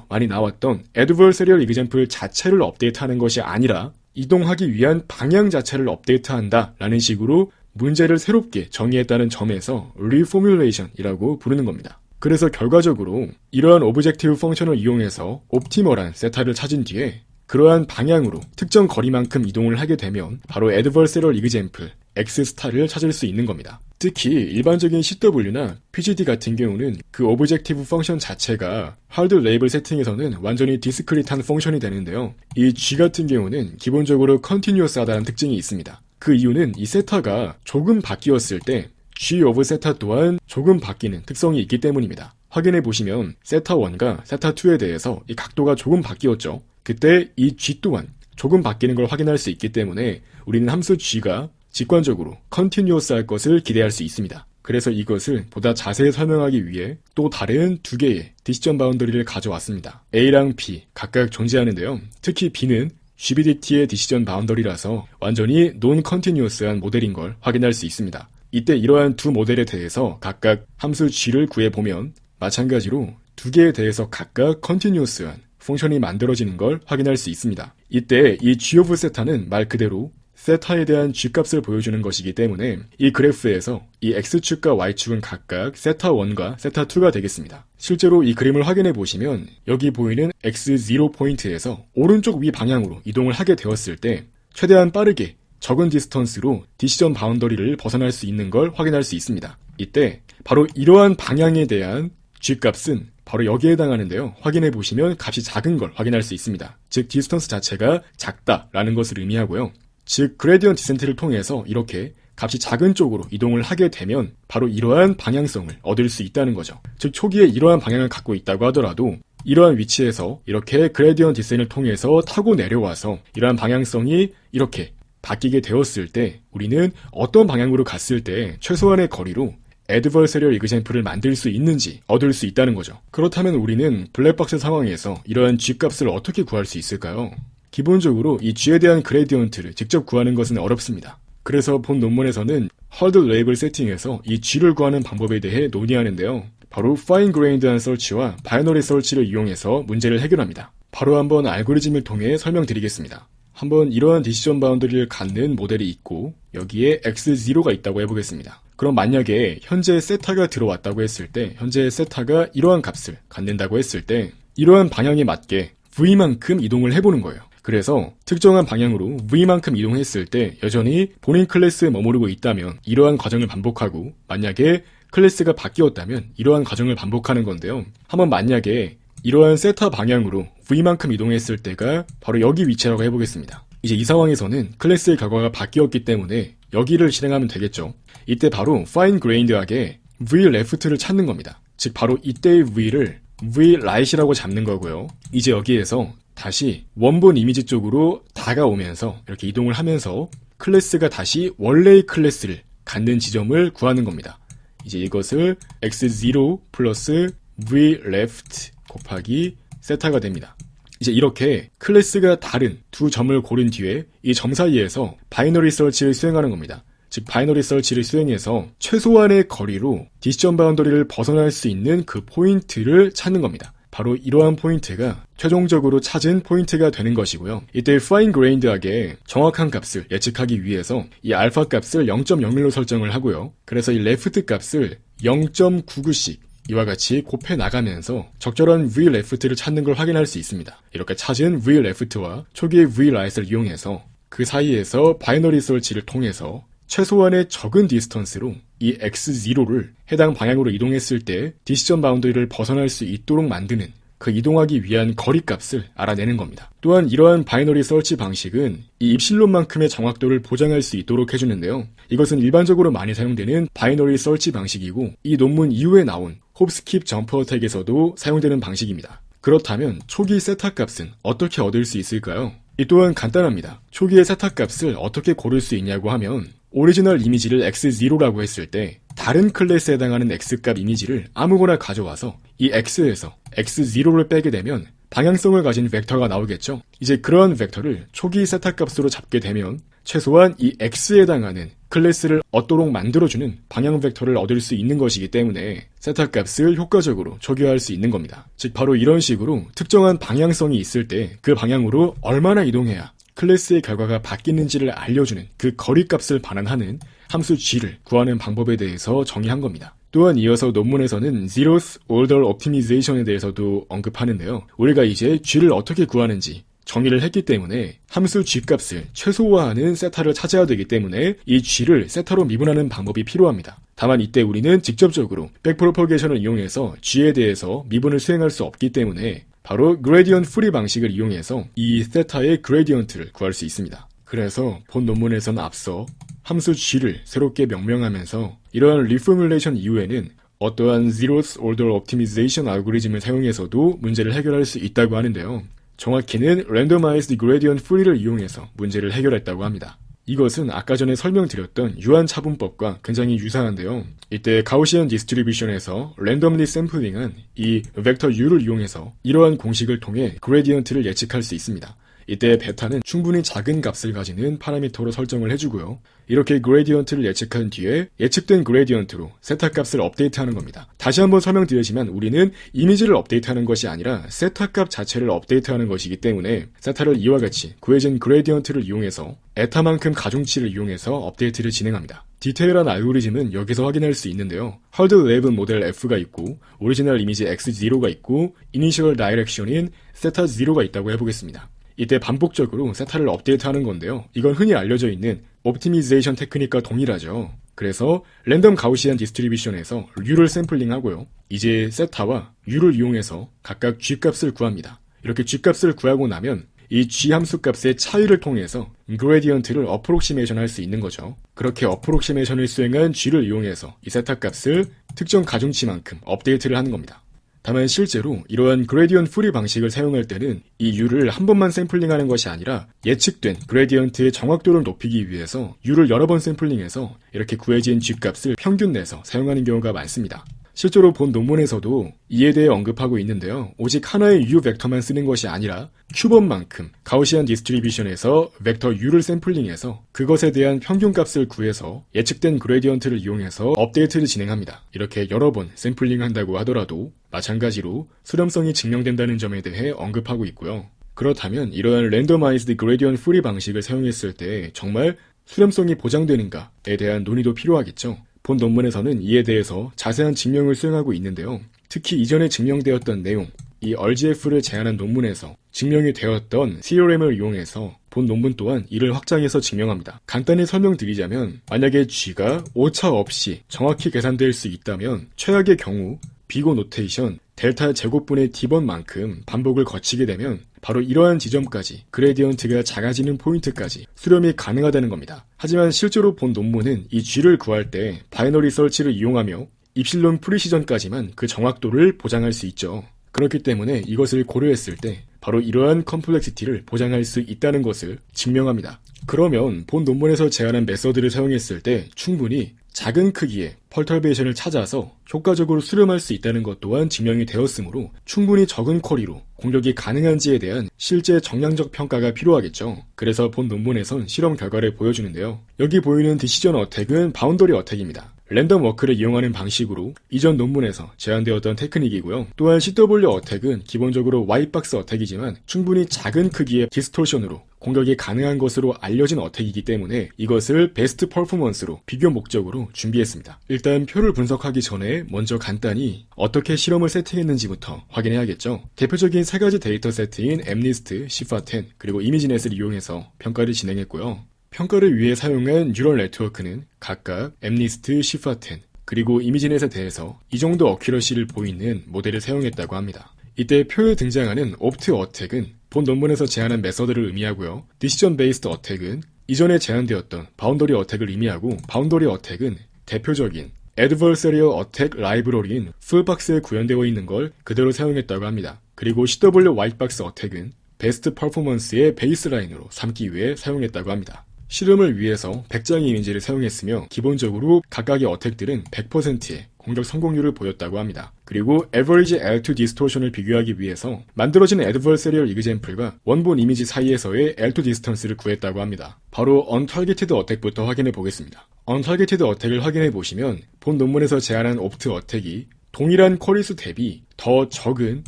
많이 나왔던 adversarial example 자체를 업데이트하는 것이 아니라 이동하기 위한 방향 자체를 업데이트한다라는 식으로 문제를 새롭게 정의했다는 점에서 reformulation이라고 부르는 겁니다. 그래서 결과적으로 이러한 오브젝티브 펑션을 이용해서 옵티멀한 세타를 찾은 뒤에 그러한 방향으로 특정 거리만큼 이동을 하게 되면 바로 adversarial example X 스타를 찾을 수 있는 겁니다. 특히 일반적인 CW나 PGD 같은 경우는 그 오브젝티브 펑션 자체가 하드 레이블 세팅에서는 완전히 디스크리트한 펑션이 되는데요. 이 G 같은 경우는 기본적으로 컨티뉴어스하다는 특징이 있습니다. 그 이유는 이 세타가 조금 바뀌었을 때 G of 세타 또한 조금 바뀌는 특성이 있기 때문입니다. 확인해 보시면 세타 1과 세타 2에 대해서 이 각도가 조금 바뀌었죠. 그때 이 G 또한 조금 바뀌는 걸 확인할 수 있기 때문에 우리는 함수 G가 직관적으로 컨티뉴어스 할 것을 기대할 수 있습니다. 그래서 이것을 보다 자세히 설명하기 위해 또 다른 두 개의 디시전 바운더리를 가져왔습니다. A랑 B 각각 존재하는데요. 특히 B는 GBDT의 디시전 바운더리라서 완전히 논 컨티뉴어스한 모델인 걸 확인할 수 있습니다. 이때 이러한 두 모델에 대해서 각각 함수 G를 구해보면 마찬가지로 두 개에 대해서 각각 컨티뉴어스한 펑션이 만들어지는 걸 확인할 수 있습니다. 이때 이 G of 세타는 말 그대로 세타에 대한 G값을 보여주는 것이기 때문에 이 그래프에서 이 X축과 Y축은 각각 세타1과 세타2가 되겠습니다. 실제로 이 그림을 확인해 보시면 여기 보이는 X0 포인트에서 오른쪽 위 방향으로 이동을 하게 되었을 때 최대한 빠르게 적은 디스턴스로 디시전 바운더리를 벗어날 수 있는 걸 확인할 수 있습니다. 이때 바로 이러한 방향에 대한 G값은 바로 여기에 해당하는데요. 확인해 보시면 값이 작은 걸 확인할 수 있습니다. 즉 디스턴스 자체가 작다라는 것을 의미하고요. 즉 그레디언트 디센트를 통해서 이렇게 값이 작은 쪽으로 이동을 하게 되면 바로 이러한 방향성을 얻을 수 있다는 거죠. 즉 초기에 이러한 방향을 갖고 있다고 하더라도 이러한 위치에서 이렇게 그레디언트 디센트를 통해서 타고 내려와서 이러한 방향성이 이렇게 바뀌게 되었을 때 우리는 어떤 방향으로 갔을 때 최소한의 거리로 애드버서리얼 이그젬플을 만들 수 있는지 얻을 수 있다는 거죠. 그렇다면 우리는 블랙박스 상황에서 이러한 G값을 어떻게 구할 수 있을까요? 기본적으로 이 G에 대한 그레디언트를 직접 구하는 것은 어렵습니다. 그래서 본 논문에서는 헐드 레이블 세팅에서 이 G를 구하는 방법에 대해 논의하는데요. 바로 파인 그레인드한 설치와 바이너리 설치를 이용해서 문제를 해결합니다. 바로 한번 알고리즘을 통해 설명드리겠습니다. 한번 이러한 디시전 바운더리를 갖는 모델이 있고 여기에 X0가 있다고 해보겠습니다. 그럼 만약에 현재 세타가 들어왔다고 했을 때 현재 세타가 이러한 값을 갖는다고 했을 때 이러한 방향에 맞게 V만큼 이동을 해보는 거예요. 그래서 특정한 방향으로 V만큼 이동했을 때 여전히 본인 클래스에 머무르고 있다면 이러한 과정을 반복하고 만약에 클래스가 바뀌었다면 이러한 과정을 반복하는 건데요. 한번 만약에 이러한 세타 방향으로 V만큼 이동했을 때가 바로 여기 위치라고 해보겠습니다. 이제 이 상황에서는 클래스의 결과가 바뀌었기 때문에 여기를 실행하면 되겠죠. 이때 바로 fine grained하게 V left를 찾는 겁니다. 즉 바로 이때의 V를 V right이라고 잡는 거고요. 이제 여기에서 다시 원본 이미지 쪽으로 다가오면서 이렇게 이동을 하면서 클래스가 다시 원래의 클래스를 갖는 지점을 구하는 겁니다. 이제 이것을 X0 플러스 V left 곱하기 세타가 됩니다. 이제 이렇게 클래스가 다른 두 점을 고른 뒤에 이 점 사이에서 바이너리 서치를 수행하는 겁니다. 즉 바이너리 서치를 수행해서 최소한의 거리로 디시전 바운더리를 벗어날 수 있는 그 포인트를 찾는 겁니다. 바로 이러한 포인트가 최종적으로 찾은 포인트가 되는 것이고요. 이때 fine grained하게 정확한 값을 예측하기 위해서 이 알파 값을 0.01로 설정을 하고요. 그래서 이 left 값을 0.99씩 이와 같이 곱해 나가면서 적절한 V left를 찾는 걸 확인할 수 있습니다. 이렇게 찾은 V left와 초기의 V right을 이용해서 그 사이에서 바이너리 서치를 통해서 최소한의 적은 디스턴스로 이 X0를 해당 방향으로 이동했을 때 디시전 바운더리를 벗어날 수 있도록 만드는 그 이동하기 위한 거리값을 알아내는 겁니다. 또한 이러한 바이너리 서치 방식은 이 입실론만큼의 정확도를 보장할 수 있도록 해주는데요. 이것은 일반적으로 많이 사용되는 바이너리 서치 방식이고 이 논문 이후에 나온 홉스킵 점프 어택에서도 사용되는 방식입니다. 그렇다면 초기 세타 값은 어떻게 얻을 수 있을까요? 이 또한 간단합니다. 초기의 세타 값을 어떻게 고를 수 있냐고 하면 오리지널 이미지를 X0라고 했을 때 다른 클래스에 해당하는 X값 이미지를 아무거나 가져와서 이 X에서 X0를 빼게 되면 방향성을 가진 벡터가 나오겠죠. 이제 그러한 벡터를 초기 세타 값으로 잡게 되면 최소한 이 X에 해당하는 클래스를 얻도록 만들어주는 방향 벡터를 얻을 수 있는 것이기 때문에 세타 값을 효과적으로 초기화할 수 있는 겁니다. 즉 바로 이런 식으로 특정한 방향성이 있을 때 그 방향으로 얼마나 이동해야 클래스의 결과가 바뀌는지를 알려주는 그 거리값을 반환하는 함수 G를 구하는 방법에 대해서 정의한 겁니다. 또한 이어서 논문에서는 Zeroth Order Optimization에 대해서도 언급하는데요. 우리가 이제 G를 어떻게 구하는지 정의를 했기 때문에 함수 G값을 최소화하는 세타를 찾아야 되기 때문에 이 G를 세타로 미분하는 방법이 필요합니다. 다만 이때 우리는 직접적으로 백프로퍼게이션을 이용해서 G에 대해서 미분을 수행할 수 없기 때문에 바로 그레디언트 프리 방식을 이용해서 이 세타의 그레디언트를 구할 수 있습니다. 그래서 본 논문에서는 앞서 함수 G를 새롭게 명명하면서 이러한 리포뮬레이션 이후에는 어떠한 Zeroth Order Optimization 알고리즘을 사용해서도 문제를 해결할 수 있다고 하는데요. 정확히는 Randomized Gradient Free를 이용해서 문제를 해결했다고 합니다. 이것은 아까 전에 설명드렸던 유한 차분법과 굉장히 유사한데요. 이때 가우시안 디스트리뷰션에서 랜덤리 샘플링한 이 벡터 U를 이용해서 이러한 공식을 통해 그레디언트를 예측할 수 있습니다. 이때 베타는 충분히 작은 값을 가지는 파라미터로 설정을 해주고요. 이렇게 그레디언트를 예측한 뒤에 예측된 그레디언트로 세타 값을 업데이트하는 겁니다. 다시 한번 설명드리지만 우리는 이미지를 업데이트하는 것이 아니라 세타 값 자체를 업데이트하는 것이기 때문에 세타를 이와 같이 구해진 그레디언트를 이용해서 에타만큼 가중치를 이용해서 업데이트를 진행합니다. 디테일한 알고리즘은 여기서 확인할 수 있는데요. 헐드 랩은 모델 F가 있고 오리지널 이미지 X0가 있고 이니셜 다이렉션인 세타 0가 있다고 해보겠습니다. 이때 반복적으로 세타를 업데이트하는 건데요. 이건 흔히 알려져 있는 옵티미제이션 테크닉과 동일하죠. 그래서 랜덤 가우시안 디스트리뷰션에서 U를 샘플링하고요. 이제 세타와 U를 이용해서 각각 G값을 구합니다. 이렇게 G값을 구하고 나면 이 G 함수 값의 차이를 통해서 그레디언트를 어프록시메이션 할 수 있는 거죠. 그렇게 어프록시메이션을 수행한 G를 이용해서 이 세타 값을 특정 가중치만큼 업데이트를 하는 겁니다. 다만 실제로 이러한 그레디언트 프리 방식을 사용할 때는 이 U를 한 번만 샘플링하는 것이 아니라 예측된 그레디언트의 정확도를 높이기 위해서 U를 여러 번 샘플링해서 이렇게 구해진 G값을 평균 내서 사용하는 경우가 많습니다. 실제로 본 논문에서도 이에 대해 언급하고 있는데요. 오직 하나의 U 벡터만 쓰는 것이 아니라 큐번만큼 가우시안 디스트리뷰션에서 벡터 U를 샘플링해서 그것에 대한 평균값을 구해서 예측된 그레디언트를 이용해서 업데이트를 진행합니다. 이렇게 여러 번 샘플링한다고 하더라도 마찬가지로 수렴성이 증명된다는 점에 대해 언급하고 있고요. 그렇다면 이러한 랜더마이즈드 그레디언트 프리 방식을 사용했을 때 정말 수렴성이 보장되는가에 대한 논의도 필요하겠죠. 본 논문에서는 이에 대해서 자세한 증명을 수행하고 있는데요. 특히 이전에 증명되었던 내용, 이 RGF를 제안한 논문에서 증명이 되었던 theorem을 이용해서 본 논문 또한 이를 확장해서 증명합니다. 간단히 설명드리자면 만약에 G가 오차 없이 정확히 계산될 수 있다면 최악의 경우 비고 노테이션 델타 제곱분의 D번만큼 반복을 거치게 되면 바로 이러한 지점까지 그레디언트가 작아지는 포인트까지 수렴이 가능하다는 겁니다. 하지만 실제로 본 논문은 이 G를 구할 때 바이너리 설치를 이용하며 입실론 프리시전까지만 그 정확도를 보장할 수 있죠. 그렇기 때문에 이것을 고려했을 때 바로 이러한 컴플렉시티를 보장할 수 있다는 것을 증명합니다. 그러면 본 논문에서 제안한 메서드를 사용했을 때 충분히 작은 크기의 펄터베이션을 찾아서 효과적으로 수렴할 수 있다는 것 또한 증명이 되었으므로 충분히 적은 쿼리로 공격이 가능한지에 대한 실제 정량적 평가가 필요하겠죠. 그래서 본 논문에선 실험 결과를 보여주는데요. 여기 보이는 디시전 어택은 바운더리 어택입니다. 랜덤 워크를 이용하는 방식으로 이전 논문에서 제안되었던 테크닉이고요. 또한 CW 어택은 기본적으로 화이트박스 어택이지만 충분히 작은 크기의 디스토션으로 공격이 가능한 것으로 알려진 어택이기 때문에 이것을 베스트 퍼포먼스로 비교 목적으로 준비했습니다. 일단 표를 분석하기 전에 먼저 간단히 어떻게 실험을 세팅했는지부터 확인해야겠죠. 대표적인 세 가지 데이터 세트인 MNIST, 시파10 그리고 이미지넷을 이용해서 평가를 진행했고요. 평가를 위해 사용한 뉴럴 네트워크는 각각 MNIST, 시파10 그리고 이미지넷에 대해서 이 정도 어큐러시를 보이는 모델을 사용했다고 합니다. 이때 표에 등장하는 옵트 어택은 본 논문에서 제안한 메서드를 의미하고요. 디시전 베이스드 어택은 이전에 제안되었던 바운더리 어택을 의미하고 바운더리 어택은 대표적인 애드버서리얼 어택 라이브러리인 풀박스에 구현되어 있는 걸 그대로 사용했다고 합니다. 그리고 CW 화이트박스 어택은 베스트 퍼포먼스의 베이스라인으로 삼기 위해 사용했다고 합니다. 실험을 위해서 100장의 이미지를 사용했으며 기본적으로 각각의 어택들은 100%의 공격 성공률을 보였다고 합니다. 그리고 Average L2 Distortion을 비교하기 위해서 만들어진 Adversarial Example과 원본 이미지 사이에서의 L2 Distance를 구했다고 합니다. 바로 Untargeted Attack부터 확인해 보겠습니다. Untargeted Attack을 확인해 보시면 본 논문에서 제안한 Opt Attack이 동일한 쿼리수 대비 더 적은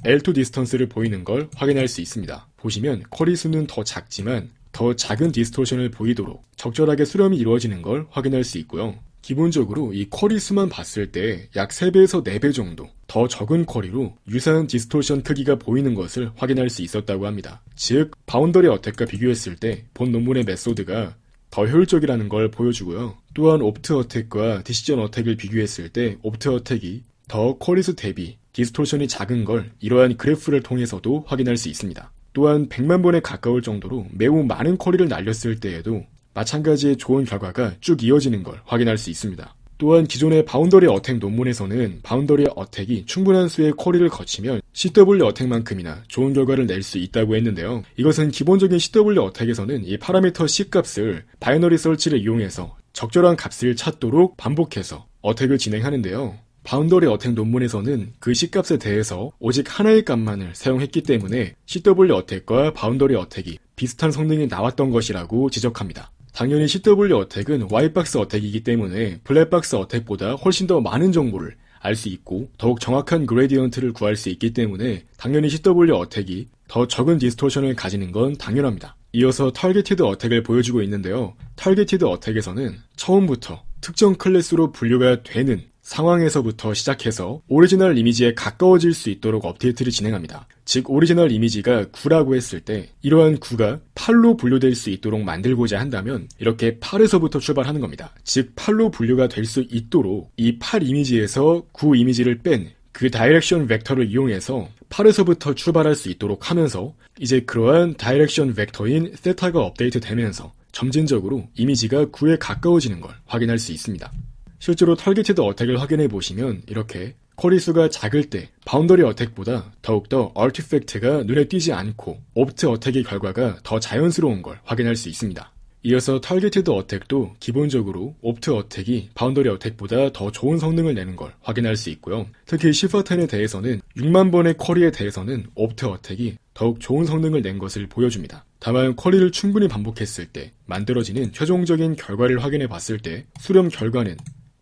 L2 Distance를 보이는 걸 확인할 수 있습니다. 보시면 쿼리수는 더 작지만 더 작은 디스토션을 보이도록 적절하게 수렴이 이루어지는 걸 확인할 수 있고요. 기본적으로 이 쿼리 수만 봤을 때 약 3배에서 4배 정도 더 적은 쿼리로 유사한 디스토션 크기가 보이는 것을 확인할 수 있었다고 합니다. 즉, 바운더리 어택과 비교했을 때 본 논문의 메소드가 더 효율적이라는 걸 보여주고요. 또한 옵트 어택과 디시전 어택을 비교했을 때 옵트 어택이 더 쿼리 수 대비 디스토션이 작은 걸 이러한 그래프를 통해서도 확인할 수 있습니다. 또한 100만 번에 가까울 정도로 매우 많은 쿼리를 날렸을 때에도 마찬가지의 좋은 결과가 쭉 이어지는 걸 확인할 수 있습니다. 또한 기존의 바운더리 어택 논문에서는 바운더리 어택이 충분한 수의 쿼리를 거치면 CW 어택만큼이나 좋은 결과를 낼 수 있다고 했는데요. 이것은 기본적인 CW 어택에서는 이 파라미터 C 값을 바이너리 설치를 이용해서 적절한 값을 찾도록 반복해서 어택을 진행하는데요. 바운더리 어택 논문에서는 그 C값에 대해서 오직 하나의 값만을 사용했기 때문에 CW 어택과 바운더리 어택이 비슷한 성능이 나왔던 것이라고 지적합니다. 당연히 CW 어택은 Y박스 어택이기 때문에 블랙박스 어택보다 훨씬 더 많은 정보를 알 수 있고 더욱 정확한 그레디언트를 구할 수 있기 때문에 당연히 CW 어택이 더 적은 디스토션을 가지는 건 당연합니다. 이어서 타겟티드 어택을 보여주고 있는데요. 타겟티드 어택에서는 처음부터 특정 클래스로 분류가 되는 상황에서부터 시작해서 오리지널 이미지에 가까워질 수 있도록 업데이트를 진행합니다. 즉 오리지널 이미지가 9라고 했을 때 이러한 9가 8로 분류될 수 있도록 만들고자 한다면 이렇게 8에서부터 출발하는 겁니다. 즉 8로 분류가 될 수 있도록 이 8 이미지에서 9 이미지를 뺀 그 다이렉션 벡터를 이용해서 8에서부터 출발할 수 있도록 하면서 이제 그러한 다이렉션 벡터인 세타가 업데이트 되면서 점진적으로 이미지가 9에 가까워지는 걸 확인할 수 있습니다. 실제로 타겟티드 어택을 확인해 보시면 이렇게 쿼리 수가 작을 때 바운더리 어택보다 더욱더 아티팩트가 눈에 띄지 않고 옵트 어택의 결과가 더 자연스러운 걸 확인할 수 있습니다. 이어서 타겟티드 어택도 기본적으로 옵트 어택이 바운더리 어택보다 더 좋은 성능을 내는 걸 확인할 수 있고요. 특히 시파10에 대해서는 6만 번의 쿼리에 대해서는 옵트 어택이 더욱 좋은 성능을 낸 것을 보여줍니다. 다만 쿼리를 충분히 반복했을 때 만들어지는 최종적인 결과를 확인해 봤을 때 수렴 결과는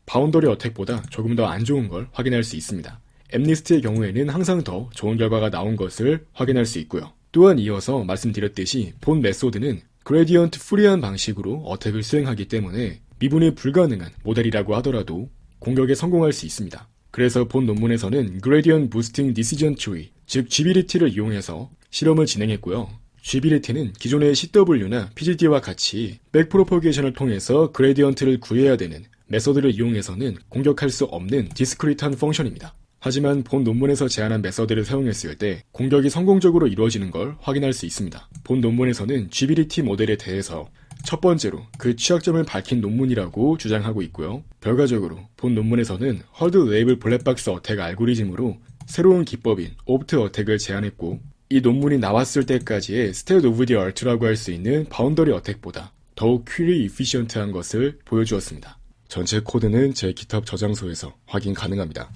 바운더리 어택보다 조금 더 안 좋은 걸 확인할 수 있습니다. 엠니스트의 경우에는 항상 더 좋은 결과가 나온 것을 확인할 수 있고요. 또한 이어서 말씀드렸듯이 본 메소드는 그레디언트 프리한 방식으로 어택을 수행하기 때문에 미분이 불가능한 모델이라고 하더라도 공격에 성공할 수 있습니다. 그래서 본 논문에서는 Gradient Boosting Decision Tree, 즉 GBDT를 이용해서 실험을 진행했고요. GBDT는 기존의 CW나 PGD와 같이 백프로포게이션을 통해서 그레디언트를 구해야 되는 메서드를 이용해서는 공격할 수 없는 디스크리트한 펑션입니다. 하지만 본 논문에서 제안한 메서드를 사용했을 때 공격이 성공적으로 이루어지는 걸 확인할 수 있습니다. 본 논문에서는 GBDT 모델에 대해서 첫 번째로 그 취약점을 밝힌 논문이라고 주장하고 있고요. 결과적으로 본 논문에서는 헐드 레이블 블랙박스 어택 알고리즘으로 새로운 기법인 옵트 어택을 제안했고 이 논문이 나왔을 때까지의 스테이트 오브 디 아트라고 할 수 있는 바운더리 어택보다 더욱 퀴리 이피시언트한 것을 보여주었습니다. 전체 코드는 제 GitHub 저장소에서 확인 가능합니다.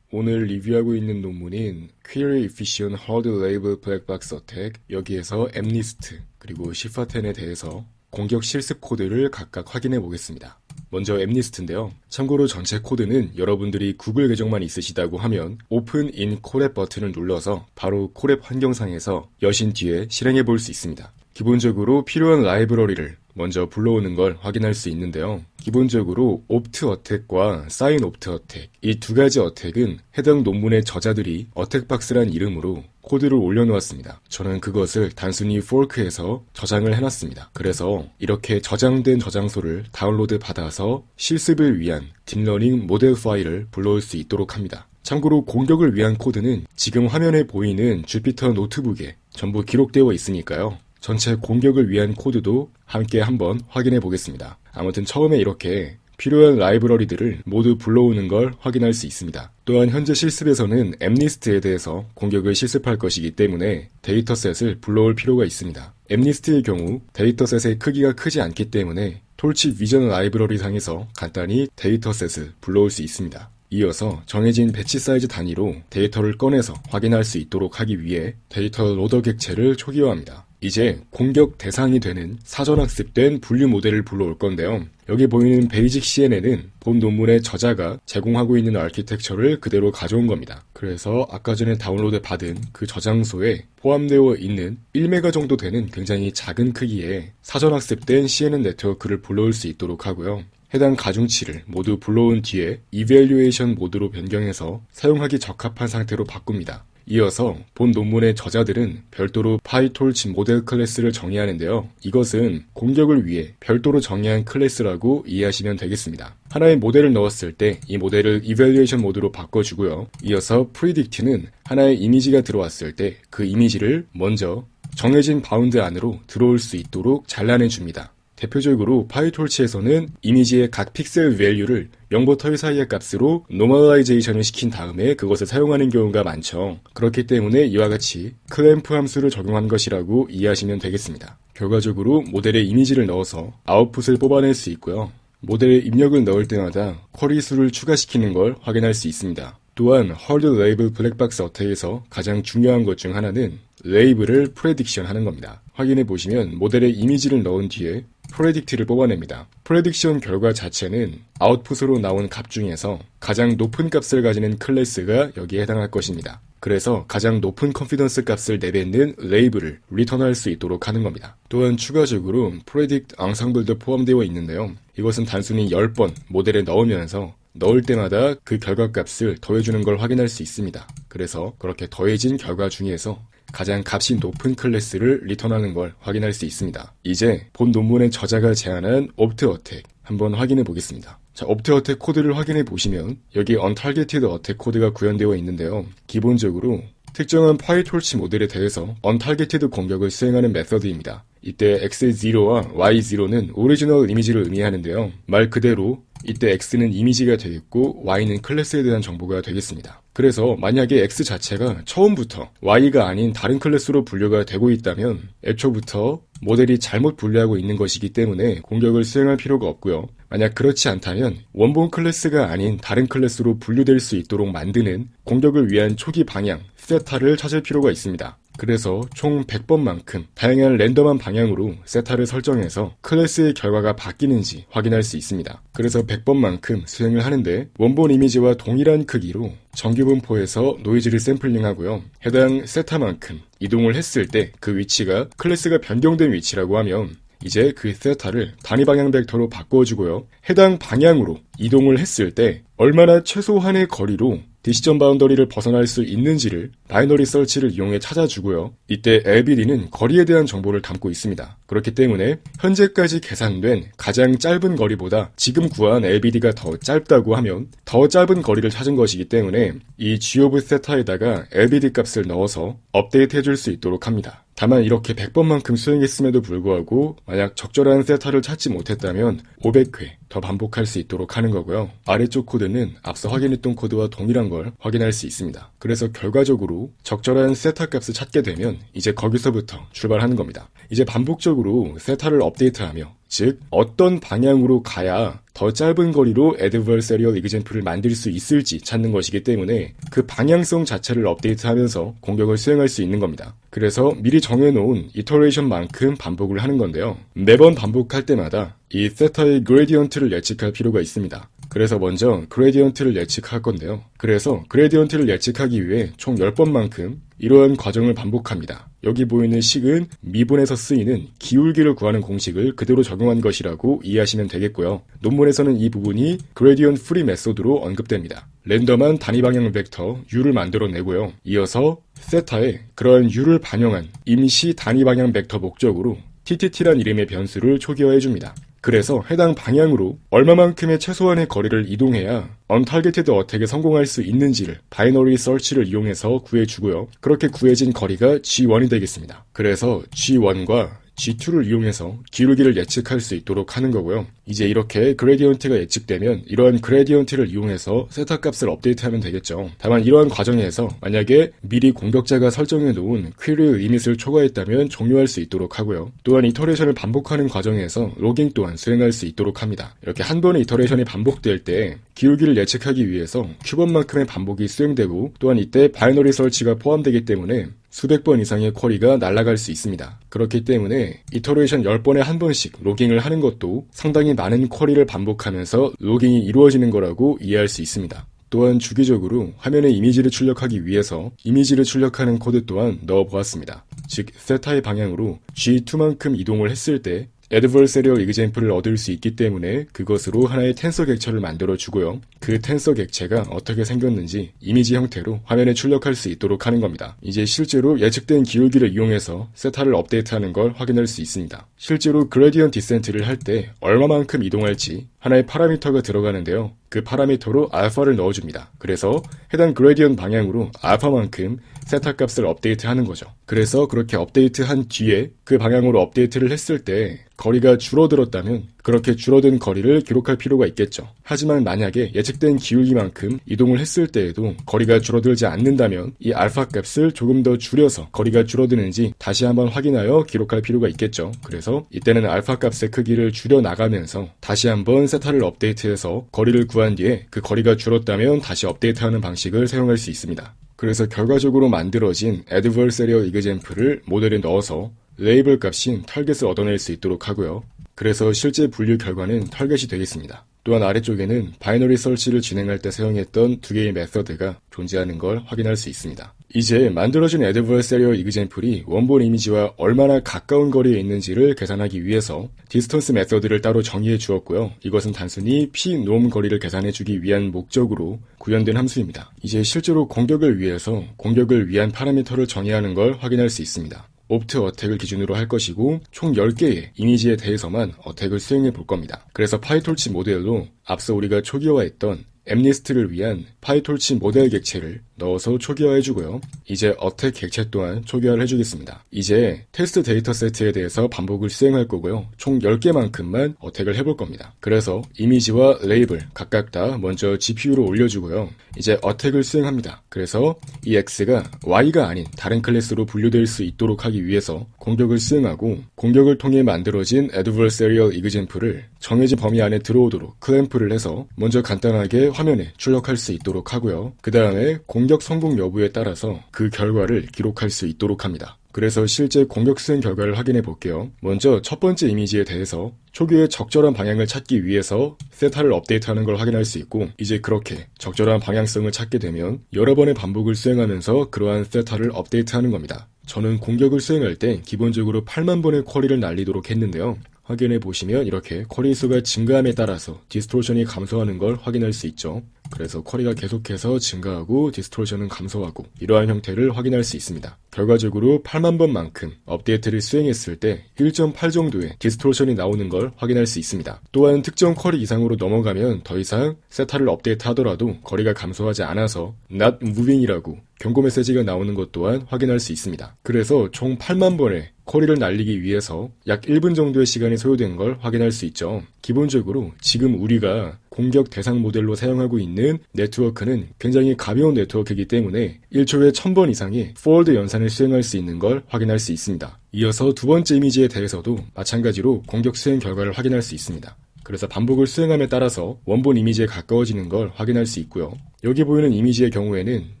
오늘 리뷰하고 있는 논문인 Query Efficient Hard Label Black Box Attack, 여기에서 MNIST 그리고 시파10에 대해서 공격 실습 코드를 각각 확인해 보겠습니다. 먼저 MNIST인데요. 참고로 전체 코드는 여러분들이 구글 계정만 있으시다고 하면 Open in 콜앱 버튼을 눌러서 바로 콜앱 환경상에서 여신 뒤에 실행해 볼 수 있습니다. 기본적으로 필요한 라이브러리를 먼저 불러오는 걸 확인할 수 있는데요. 기본적으로 옵트 어택과 사인 옵트 어택, 이 두 가지 어택은 해당 논문의 저자들이 어택박스란 이름으로 코드를 올려놓았습니다. 저는 그것을 단순히 포크해서 저장을 해놨습니다. 그래서 이렇게 저장된 저장소를 다운로드 받아서 실습을 위한 딥러닝 모델 파일을 불러올 수 있도록 합니다. 참고로 공격을 위한 코드는 지금 화면에 보이는 주피터 노트북에 전부 기록되어 있으니까요. 전체 공격을 위한 코드도 함께 한번 확인해 보겠습니다. 아무튼 처음에 이렇게 필요한 라이브러리들을 모두 불러오는 걸 확인할 수 있습니다. 또한 현재 실습에서는 MNIST에 대해서 공격을 실습할 것이기 때문에 데이터셋을 불러올 필요가 있습니다. MNIST의 경우 데이터셋의 크기가 크지 않기 때문에 톨치 비전 라이브러리 상에서 간단히 데이터셋을 불러올 수 있습니다. 이어서 정해진 배치 사이즈 단위로 데이터를 꺼내서 확인할 수 있도록 하기 위해 데이터 로더 객체를 초기화합니다. 이제 공격 대상이 되는 사전학습된 분류 모델을 불러올 건데요. 여기 보이는 베이직 CNN은 본 논문의 저자가 제공하고 있는 아키텍처를 그대로 가져온 겁니다. 그래서 아까 전에 다운로드 받은 그 저장소에 포함되어 있는 1메가 정도 되는 굉장히 작은 크기의 사전학습된 CNN 네트워크를 불러올 수 있도록 하고요. 해당 가중치를 모두 불러온 뒤에 이밸류에이션 모드로 변경해서 사용하기 적합한 상태로 바꿉니다. 이어서 본 논문의 저자들은 별도로 파이톨치 모델 클래스를 정의하는데요. 이것은 공격을 위해 별도로 정의한 클래스라고 이해하시면 되겠습니다. 하나의 모델을 넣었을 때 이 모델을 이밸류에이션 모드로 바꿔주고요. 이어서 predict는 하나의 이미지가 들어왔을 때 그 이미지를 먼저 정해진 바운드 안으로 들어올 수 있도록 잘라내줍니다. 대표적으로 파이톨치에서는 이미지의 각 픽셀 밸류를 0부터 1 사이의 값으로 노멀라이제이션을 시킨 다음에 그것을 사용하는 경우가 많죠. 그렇기 때문에 이와 같이 클램프 함수를 적용한 것이라고 이해하시면 되겠습니다. 결과적으로 모델에 이미지를 넣어서 아웃풋을 뽑아낼 수 있고요. 모델에 입력을 넣을 때마다 쿼리 수를 추가시키는 걸 확인할 수 있습니다. 또한 헐드 레이블 블랙박스 어택에서 가장 중요한 것 중 하나는 레이블을 프레딕션 하는 겁니다. 확인해 보시면 모델에 이미지를 넣은 뒤에 프레딕트를 뽑아냅니다. 프레딕션 결과 자체는 아웃풋으로 나온 값 중에서 가장 높은 값을 가지는 클래스가 여기에 해당할 것입니다. 그래서 가장 높은 컨피던스 값을 내뱉는 레이블을 리턴할 수 있도록 하는 겁니다. 또한 추가적으로 predict ensemble도 포함되어 있는데요. 이것은 단순히 10번 모델에 넣으면서 넣을 때마다 그 결과값을 더해주는 걸 확인할 수 있습니다. 그래서 그렇게 더해진 결과 중에서 가장 값이 높은 클래스를 리턴하는 걸 확인할 수 있습니다. 이제 본 논문의 저자가 제안한 opt attack 한번 확인해 보겠습니다. 자, opt attack 코드를 확인해 보시면 여기 untargeted attack 코드가 구현되어 있는데요. 기본적으로 특정한 파이톨치 모델에 대해서 untargeted 공격을 수행하는 메서드입니다. 이때 x0와 y0는 오리지널 이미지를 의미하는데요. 말 그대로 이때 x는 이미지가 되겠고 y는 클래스에 대한 정보가 되겠습니다. 그래서 만약에 x 자체가 처음부터 y가 아닌 다른 클래스로 분류가 되고 있다면 애초부터 모델이 잘못 분류하고 있는 것이기 때문에 공격을 수행할 필요가 없고요. 만약 그렇지 않다면 원본 클래스가 아닌 다른 클래스로 분류될 수 있도록 만드는 공격을 위한 초기 방향, 세타를 찾을 필요가 있습니다. 그래서 총 100번만큼 다양한 랜덤한 방향으로 세타를 설정해서 클래스의 결과가 바뀌는지 확인할 수 있습니다. 그래서 100번만큼 수행을 하는데 원본 이미지와 동일한 크기로 정규분포에서 노이즈를 샘플링하고요. 해당 세타만큼 이동을 했을 때 그 위치가 클래스가 변경된 위치라고 하면 이제 그 세타를 단위 방향 벡터로 바꿔주고요. 해당 방향으로 이동을 했을 때 얼마나 최소한의 거리로 디시전 바운더리를 벗어날 수 있는지를 바이너리 서치를 이용해 찾아주고요. 이때 LBD는 거리에 대한 정보를 담고 있습니다. 그렇기 때문에 현재까지 계산된 가장 짧은 거리보다 지금 구한 LBD가 더 짧다고 하면 더 짧은 거리를 찾은 것이기 때문에 이 G of 세타에다가 LBD 값을 넣어서 업데이트 해줄 수 있도록 합니다. 다만 이렇게 100번만큼 수행했음에도 불구하고 만약 적절한 세타를 찾지 못했다면 500회 더 반복할 수 있도록 하는 거고요. 아래쪽 코드는 앞서 확인했던 코드와 동일한 걸 확인할 수 있습니다. 그래서 결과적으로 적절한 세타 값을 찾게 되면 이제 거기서부터 출발하는 겁니다. 이제 반복적으로 세타를 업데이트하며 즉 어떤 방향으로 가야 더 짧은 거리로 adversarial example을 만들 수 있을지 찾는 것이기 때문에 그 방향성 자체를 업데이트하면서 공격을 수행할 수 있는 겁니다. 그래서 미리 정해놓은 이터레이션만큼 반복을 하는 건데요. 매번 반복할 때마다 이 세타의 그레디언트를 예측할 필요가 있습니다. 그래서 먼저 그레디언트를 예측할 건데요. 그래서 그레디언트를 예측하기 위해 총 10번만큼 이러한 과정을 반복합니다. 여기 보이는 식은 미분에서 쓰이는 기울기를 구하는 공식을 그대로 적용한 것이라고 이해하시면 되겠고요. 논문에서는 이 부분이 그레디언트 프리 메소드로 언급됩니다. 랜덤한 단위 방향 벡터 U를 만들어내고요. 이어서 세타에 그러한 U를 반영한 임시 단위 방향 벡터 목적으로 TTT란 이름의 변수를 초기화해줍니다. 그래서 해당 방향으로 얼마만큼의 최소한의 거리를 이동해야 untargeted attack에 성공할 수 있는지를 바이너리 서치를 이용해서 구해주고요. 그렇게 구해진 거리가 G1이 되겠습니다. 그래서 G1과 G2를 이용해서 기울기를 예측할 수 있도록 하는 거고요. 이제 이렇게 그레디언트가 예측되면 이러한 그레디언트를 이용해서 세타 값을 업데이트하면 되겠죠. 다만 이러한 과정에서 만약에 미리 공격자가 설정해 놓은 퀘리 리밋을 초과했다면 종료할 수 있도록 하고요. 또한 이터레이션을 반복하는 과정에서 로깅 또한 수행할 수 있도록 합니다. 이렇게 한 번의 이터레이션이 반복될 때 기울기를 예측하기 위해서 큐번만큼의 반복이 수행되고 또한 이때 바이너리 설치가 포함되기 때문에 수백 번 이상의 쿼리가 날아갈 수 있습니다. 그렇기 때문에 이터레이션 10번에 한 번씩 로깅을 하는 것도 상당히 많은 쿼리를 반복하면서 로깅이 이루어지는 거라고 이해할 수 있습니다. 또한 주기적으로 화면에 이미지를 출력하기 위해서 이미지를 출력하는 코드 또한 넣어보았습니다. 즉 세타의 방향으로 G2만큼 이동을 했을 때 adversarial example을 얻을 수 있기 때문에 그것으로 하나의 텐서 객체를 만들어주고요. 그 텐서 객체가 어떻게 생겼는지 이미지 형태로 화면에 출력할 수 있도록 하는 겁니다. 이제 실제로 예측된 기울기를 이용해서 세타를 업데이트하는 걸 확인할 수 있습니다. 실제로 그레디언트 디센트를 할 때 얼마만큼 이동할지 하나의 파라미터가 들어가는데요. 그 파라미터로 알파를 넣어줍니다. 그래서 해당 그레디언트 방향으로 알파만큼 세타 값을 업데이트하는 거죠. 그래서 그렇게 업데이트한 뒤에 그 방향으로 업데이트를 했을 때 거리가 줄어들었다면 그렇게 줄어든 거리를 기록할 필요가 있겠죠. 하지만 만약에 예측된 기울기만큼 이동을 했을 때에도 거리가 줄어들지 않는다면 이 알파 값을 조금 더 줄여서 거리가 줄어드는지 다시 한번 확인하여 기록할 필요가 있겠죠. 그래서 이때는 알파 값의 크기를 줄여 나가면서 다시 한번 세타를 업데이트해서 거리를 구한 뒤에 그 거리가 줄었다면 다시 업데이트하는 방식을 사용할 수 있습니다. 그래서 결과적으로 만들어진 adversarial example을 모델에 넣어서 레이블 값인 타겟을 얻어낼 수 있도록 하고요. 그래서 실제 분류 결과는 타겟이 되겠습니다. 또한 아래쪽에는 바이너리 설치를 진행할 때 사용했던 두 개의 메서드가 존재하는 걸 확인할 수 있습니다. 이제 만들어진 adversarial example이 원본 이미지와 얼마나 가까운 거리에 있는지를 계산하기 위해서 distance 메서드를 따로 정의해 주었고요. 이것은 단순히 pnorm 거리를 계산해 주기 위한 목적으로 구현된 함수입니다. 이제 실제로 공격을 위해서 공격을 위한 파라미터를 정의하는 걸 확인할 수 있습니다. opt 어택을 기준으로 할 것이고 총 10개의 이미지에 대해서만 어택을 수행해 볼 겁니다. 그래서 파이톨치 모델로 앞서 우리가 초기화했던 엠리스트를 위한 파이톨치 모델 객체를 넣어서 초기화해주고요. 이제 어택 객체 또한 초기화를 해주겠습니다. 이제 테스트 데이터 세트에 대해서 반복을 수행할 거고요. 총 10개만큼만 어택을 해볼 겁니다. 그래서 이미지와 레이블 각각 다 먼저 GPU로 올려주고요. 이제 어택을 수행합니다. 그래서 이 X가 Y가 아닌 다른 클래스로 분류될 수 있도록 하기 위해서 공격을 수행하고 공격을 통해 만들어진 adversarial example을 정해진 범위 안에 들어오도록 클램프를 해서 먼저 간단하게 화면에 출력할 수 있도록 하고요. 그 다음에 공격 성공 여부에 따라서 그 결과를 기록할 수 있도록 합니다. 그래서 실제 공격 수행 결과를 확인해 볼게요. 먼저 첫 번째 이미지에 대해서 초기에 적절한 방향을 찾기 위해서 세타를 업데이트하는 걸 확인할 수 있고 이제 그렇게 적절한 방향성을 찾게 되면 여러 번의 반복을 수행하면서 그러한 세타를 업데이트하는 겁니다. 저는 공격을 수행할 때 기본적으로 8만 번의 쿼리를 날리도록 했는데요. 확인해 보시면 이렇게 쿼리 수가 증가함에 따라서 디스토션이 감소하는 걸 확인할 수 있죠. 그래서 쿼리가 계속해서 증가하고 디스토션은 감소하고 이러한 형태를 확인할 수 있습니다. 결과적으로 8만 번만큼 업데이트를 수행했을 때 1.8 정도의 디스토션이 나오는 걸 확인할 수 있습니다. 또한 특정 쿼리 이상으로 넘어가면 더 이상 세타를 업데이트 하더라도 거리가 감소하지 않아서 not moving이라고 경고 메시지가 나오는 것 또한 확인할 수 있습니다. 그래서 총 8만 번의 쿼리를 날리기 위해서 약 1분 정도의 시간이 소요된 걸 확인할 수 있죠. 기본적으로 지금 우리가 공격 대상 모델로 사용하고 있는 네트워크는 굉장히 가벼운 네트워크이기 때문에 1초에 1000번 이상의 포워드 연산을 수행할 수 있는 걸 확인할 수 있습니다. 이어서 두 번째 이미지에 대해서도 마찬가지로 공격 수행 결과를 확인할 수 있습니다. 그래서 반복을 수행함에 따라서 원본 이미지에 가까워지는 걸 확인할 수 있고요. 여기 보이는 이미지의 경우에는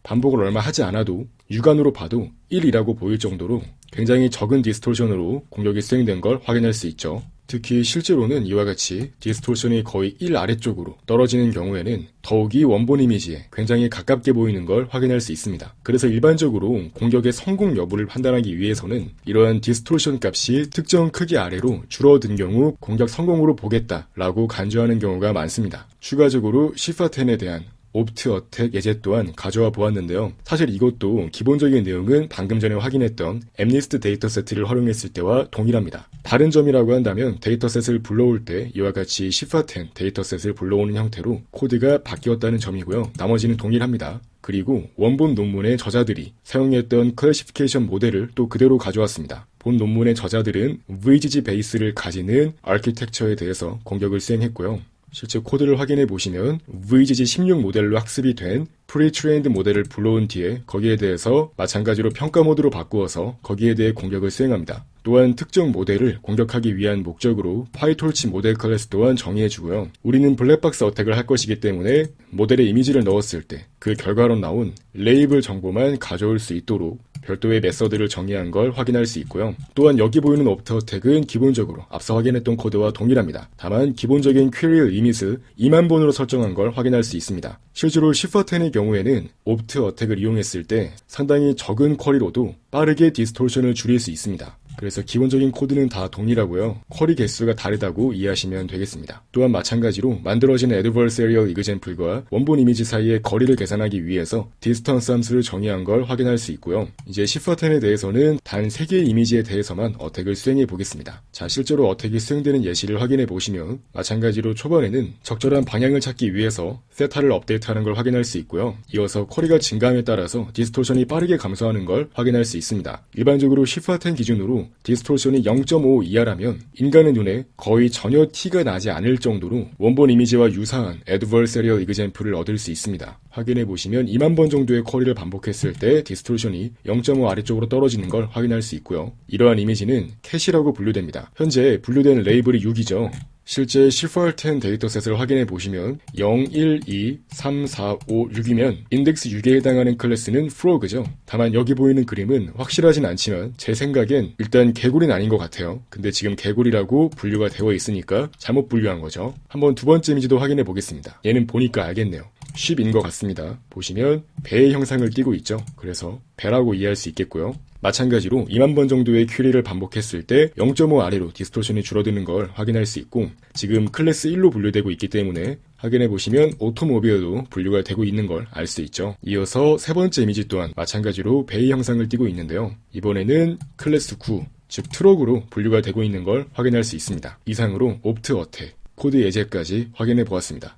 반복을 얼마 하지 않아도 육안으로 봐도 1이라고 보일 정도로 굉장히 적은 디스토션으로 공격이 수행된 걸 확인할 수 있죠. 특히 실제로는 이와 같이 디스토션이 거의 1 아래쪽으로 떨어지는 경우에는 더욱이 원본 이미지에 굉장히 가깝게 보이는 걸 확인할 수 있습니다. 그래서 일반적으로 공격의 성공 여부를 판단하기 위해서는 이러한 디스토션 값이 특정 크기 아래로 줄어든 경우 공격 성공으로 보겠다라고 간주하는 경우가 많습니다. 추가적으로 시파10에 대한 opt 어택 예제 또한 가져와 보았는데요. 사실 이것도 기본적인 내용은 방금 전에 확인했던 엠리스트 데이터세트를 활용했을 때와 동일합니다. 다른 점이라고 한다면 데이터셋을 불러올 때 이와 같이 시파10 데이터셋을 불러오는 형태로 코드가 바뀌었다는 점이고요. 나머지는 동일합니다. 그리고 원본 논문의 저자들이 사용했던 클래시피케이션 모델을 또 그대로 가져왔습니다. 본 논문의 저자들은 VGG 베이스를 가지는 아키텍처에 대해서 공격을 수행했고요. 실제 코드를 확인해 보시면 VGG16 모델로 학습이 된 프리트레인드 모델을 불러온 뒤에 거기에 대해서 마찬가지로 평가 모드로 바꾸어서 거기에 대해 공격을 수행합니다. 또한 특정 모델을 공격하기 위한 목적으로 파이톨치 모델 클래스 또한 정의해주고요. 우리는 블랙박스 어택을 할 것이기 때문에 모델에 이미지를 넣었을 때 그 결과로 나온 레이블 정보만 가져올 수 있도록 별도의 메서드를 정의한 걸 확인할 수 있고요. 또한 여기 보이는 opt 어택은 기본적으로 앞서 확인했던 코드와 동일합니다. 다만 기본적인 퀘리 리밋을 2만 번으로 설정한 걸 확인할 수 있습니다. 실제로 시파10의 경우에는 opt 어택을 이용했을 때 상당히 적은 쿼리로도 빠르게 디스토션을 줄일 수 있습니다. 그래서 기본적인 코드는 다 동일하고요. 쿼리 개수가 다르다고 이해하시면 되겠습니다. 또한 마찬가지로 만들어진 adversarial example과 원본 이미지 사이의 거리를 계산하기 위해서 distance 함수를 정의한 걸 확인할 수 있고요. 이제 shift10에 대해서는 단 3개의 이미지에 대해서만 어택을 수행해 보겠습니다. 자, 실제로 어택이 수행되는 예시를 확인해 보시면 마찬가지로 초반에는 적절한 방향을 찾기 위해서 세타를 업데이트하는 걸 확인할 수 있고요. 이어서 쿼리가 증가함에 따라서 디스토션이 빠르게 감소하는 걸 확인할 수 있습니다. 일반적으로 shift10 기준으로 디스토션이 0.5 이하라면 인간의 눈에 거의 전혀 티가 나지 않을 정도로 원본 이미지와 유사한 adversarial example을 얻을 수 있습니다. 확인해 보시면 2만 번 정도의 쿼리를 반복했을 때 디스토션이 0.5 아래쪽으로 떨어지는 걸 확인할 수 있고요. 이러한 이미지는 캐시라고 분류됩니다. 현재 분류된 레이블이 6이죠. 실제 shift10 데이터셋을 확인해 보시면 0, 1, 2, 3, 4, 5, 6이면 인덱스 6에 해당하는 클래스는 frog죠. 다만 여기 보이는 그림은 확실하진 않지만 제 생각엔 일단 개구리는 아닌 것 같아요. 근데 지금 개구리라고 분류가 되어 있으니까 잘못 분류한 거죠. 한번 두 번째 이미지도 확인해 보겠습니다. 얘는 보니까 알겠네요. 쉽인 것 같습니다. 보시면 배의 형상을 띠고 있죠. 그래서 배라고 이해할 수 있겠고요. 마찬가지로 2만 번 정도의 퀴리를 반복했을 때 0.5 아래로 디스토션이 줄어드는 걸 확인할 수 있고 지금 클래스 1로 분류되고 있기 때문에 확인해 보시면 오토모빌도 분류가 되고 있는 걸 알 수 있죠. 이어서 세 번째 이미지 또한 마찬가지로 배의 형상을 띠고 있는데요. 이번에는 클래스 9, 즉 트럭으로 분류가 되고 있는 걸 확인할 수 있습니다. 이상으로 옵트 어택, 코드 예제까지 확인해 보았습니다.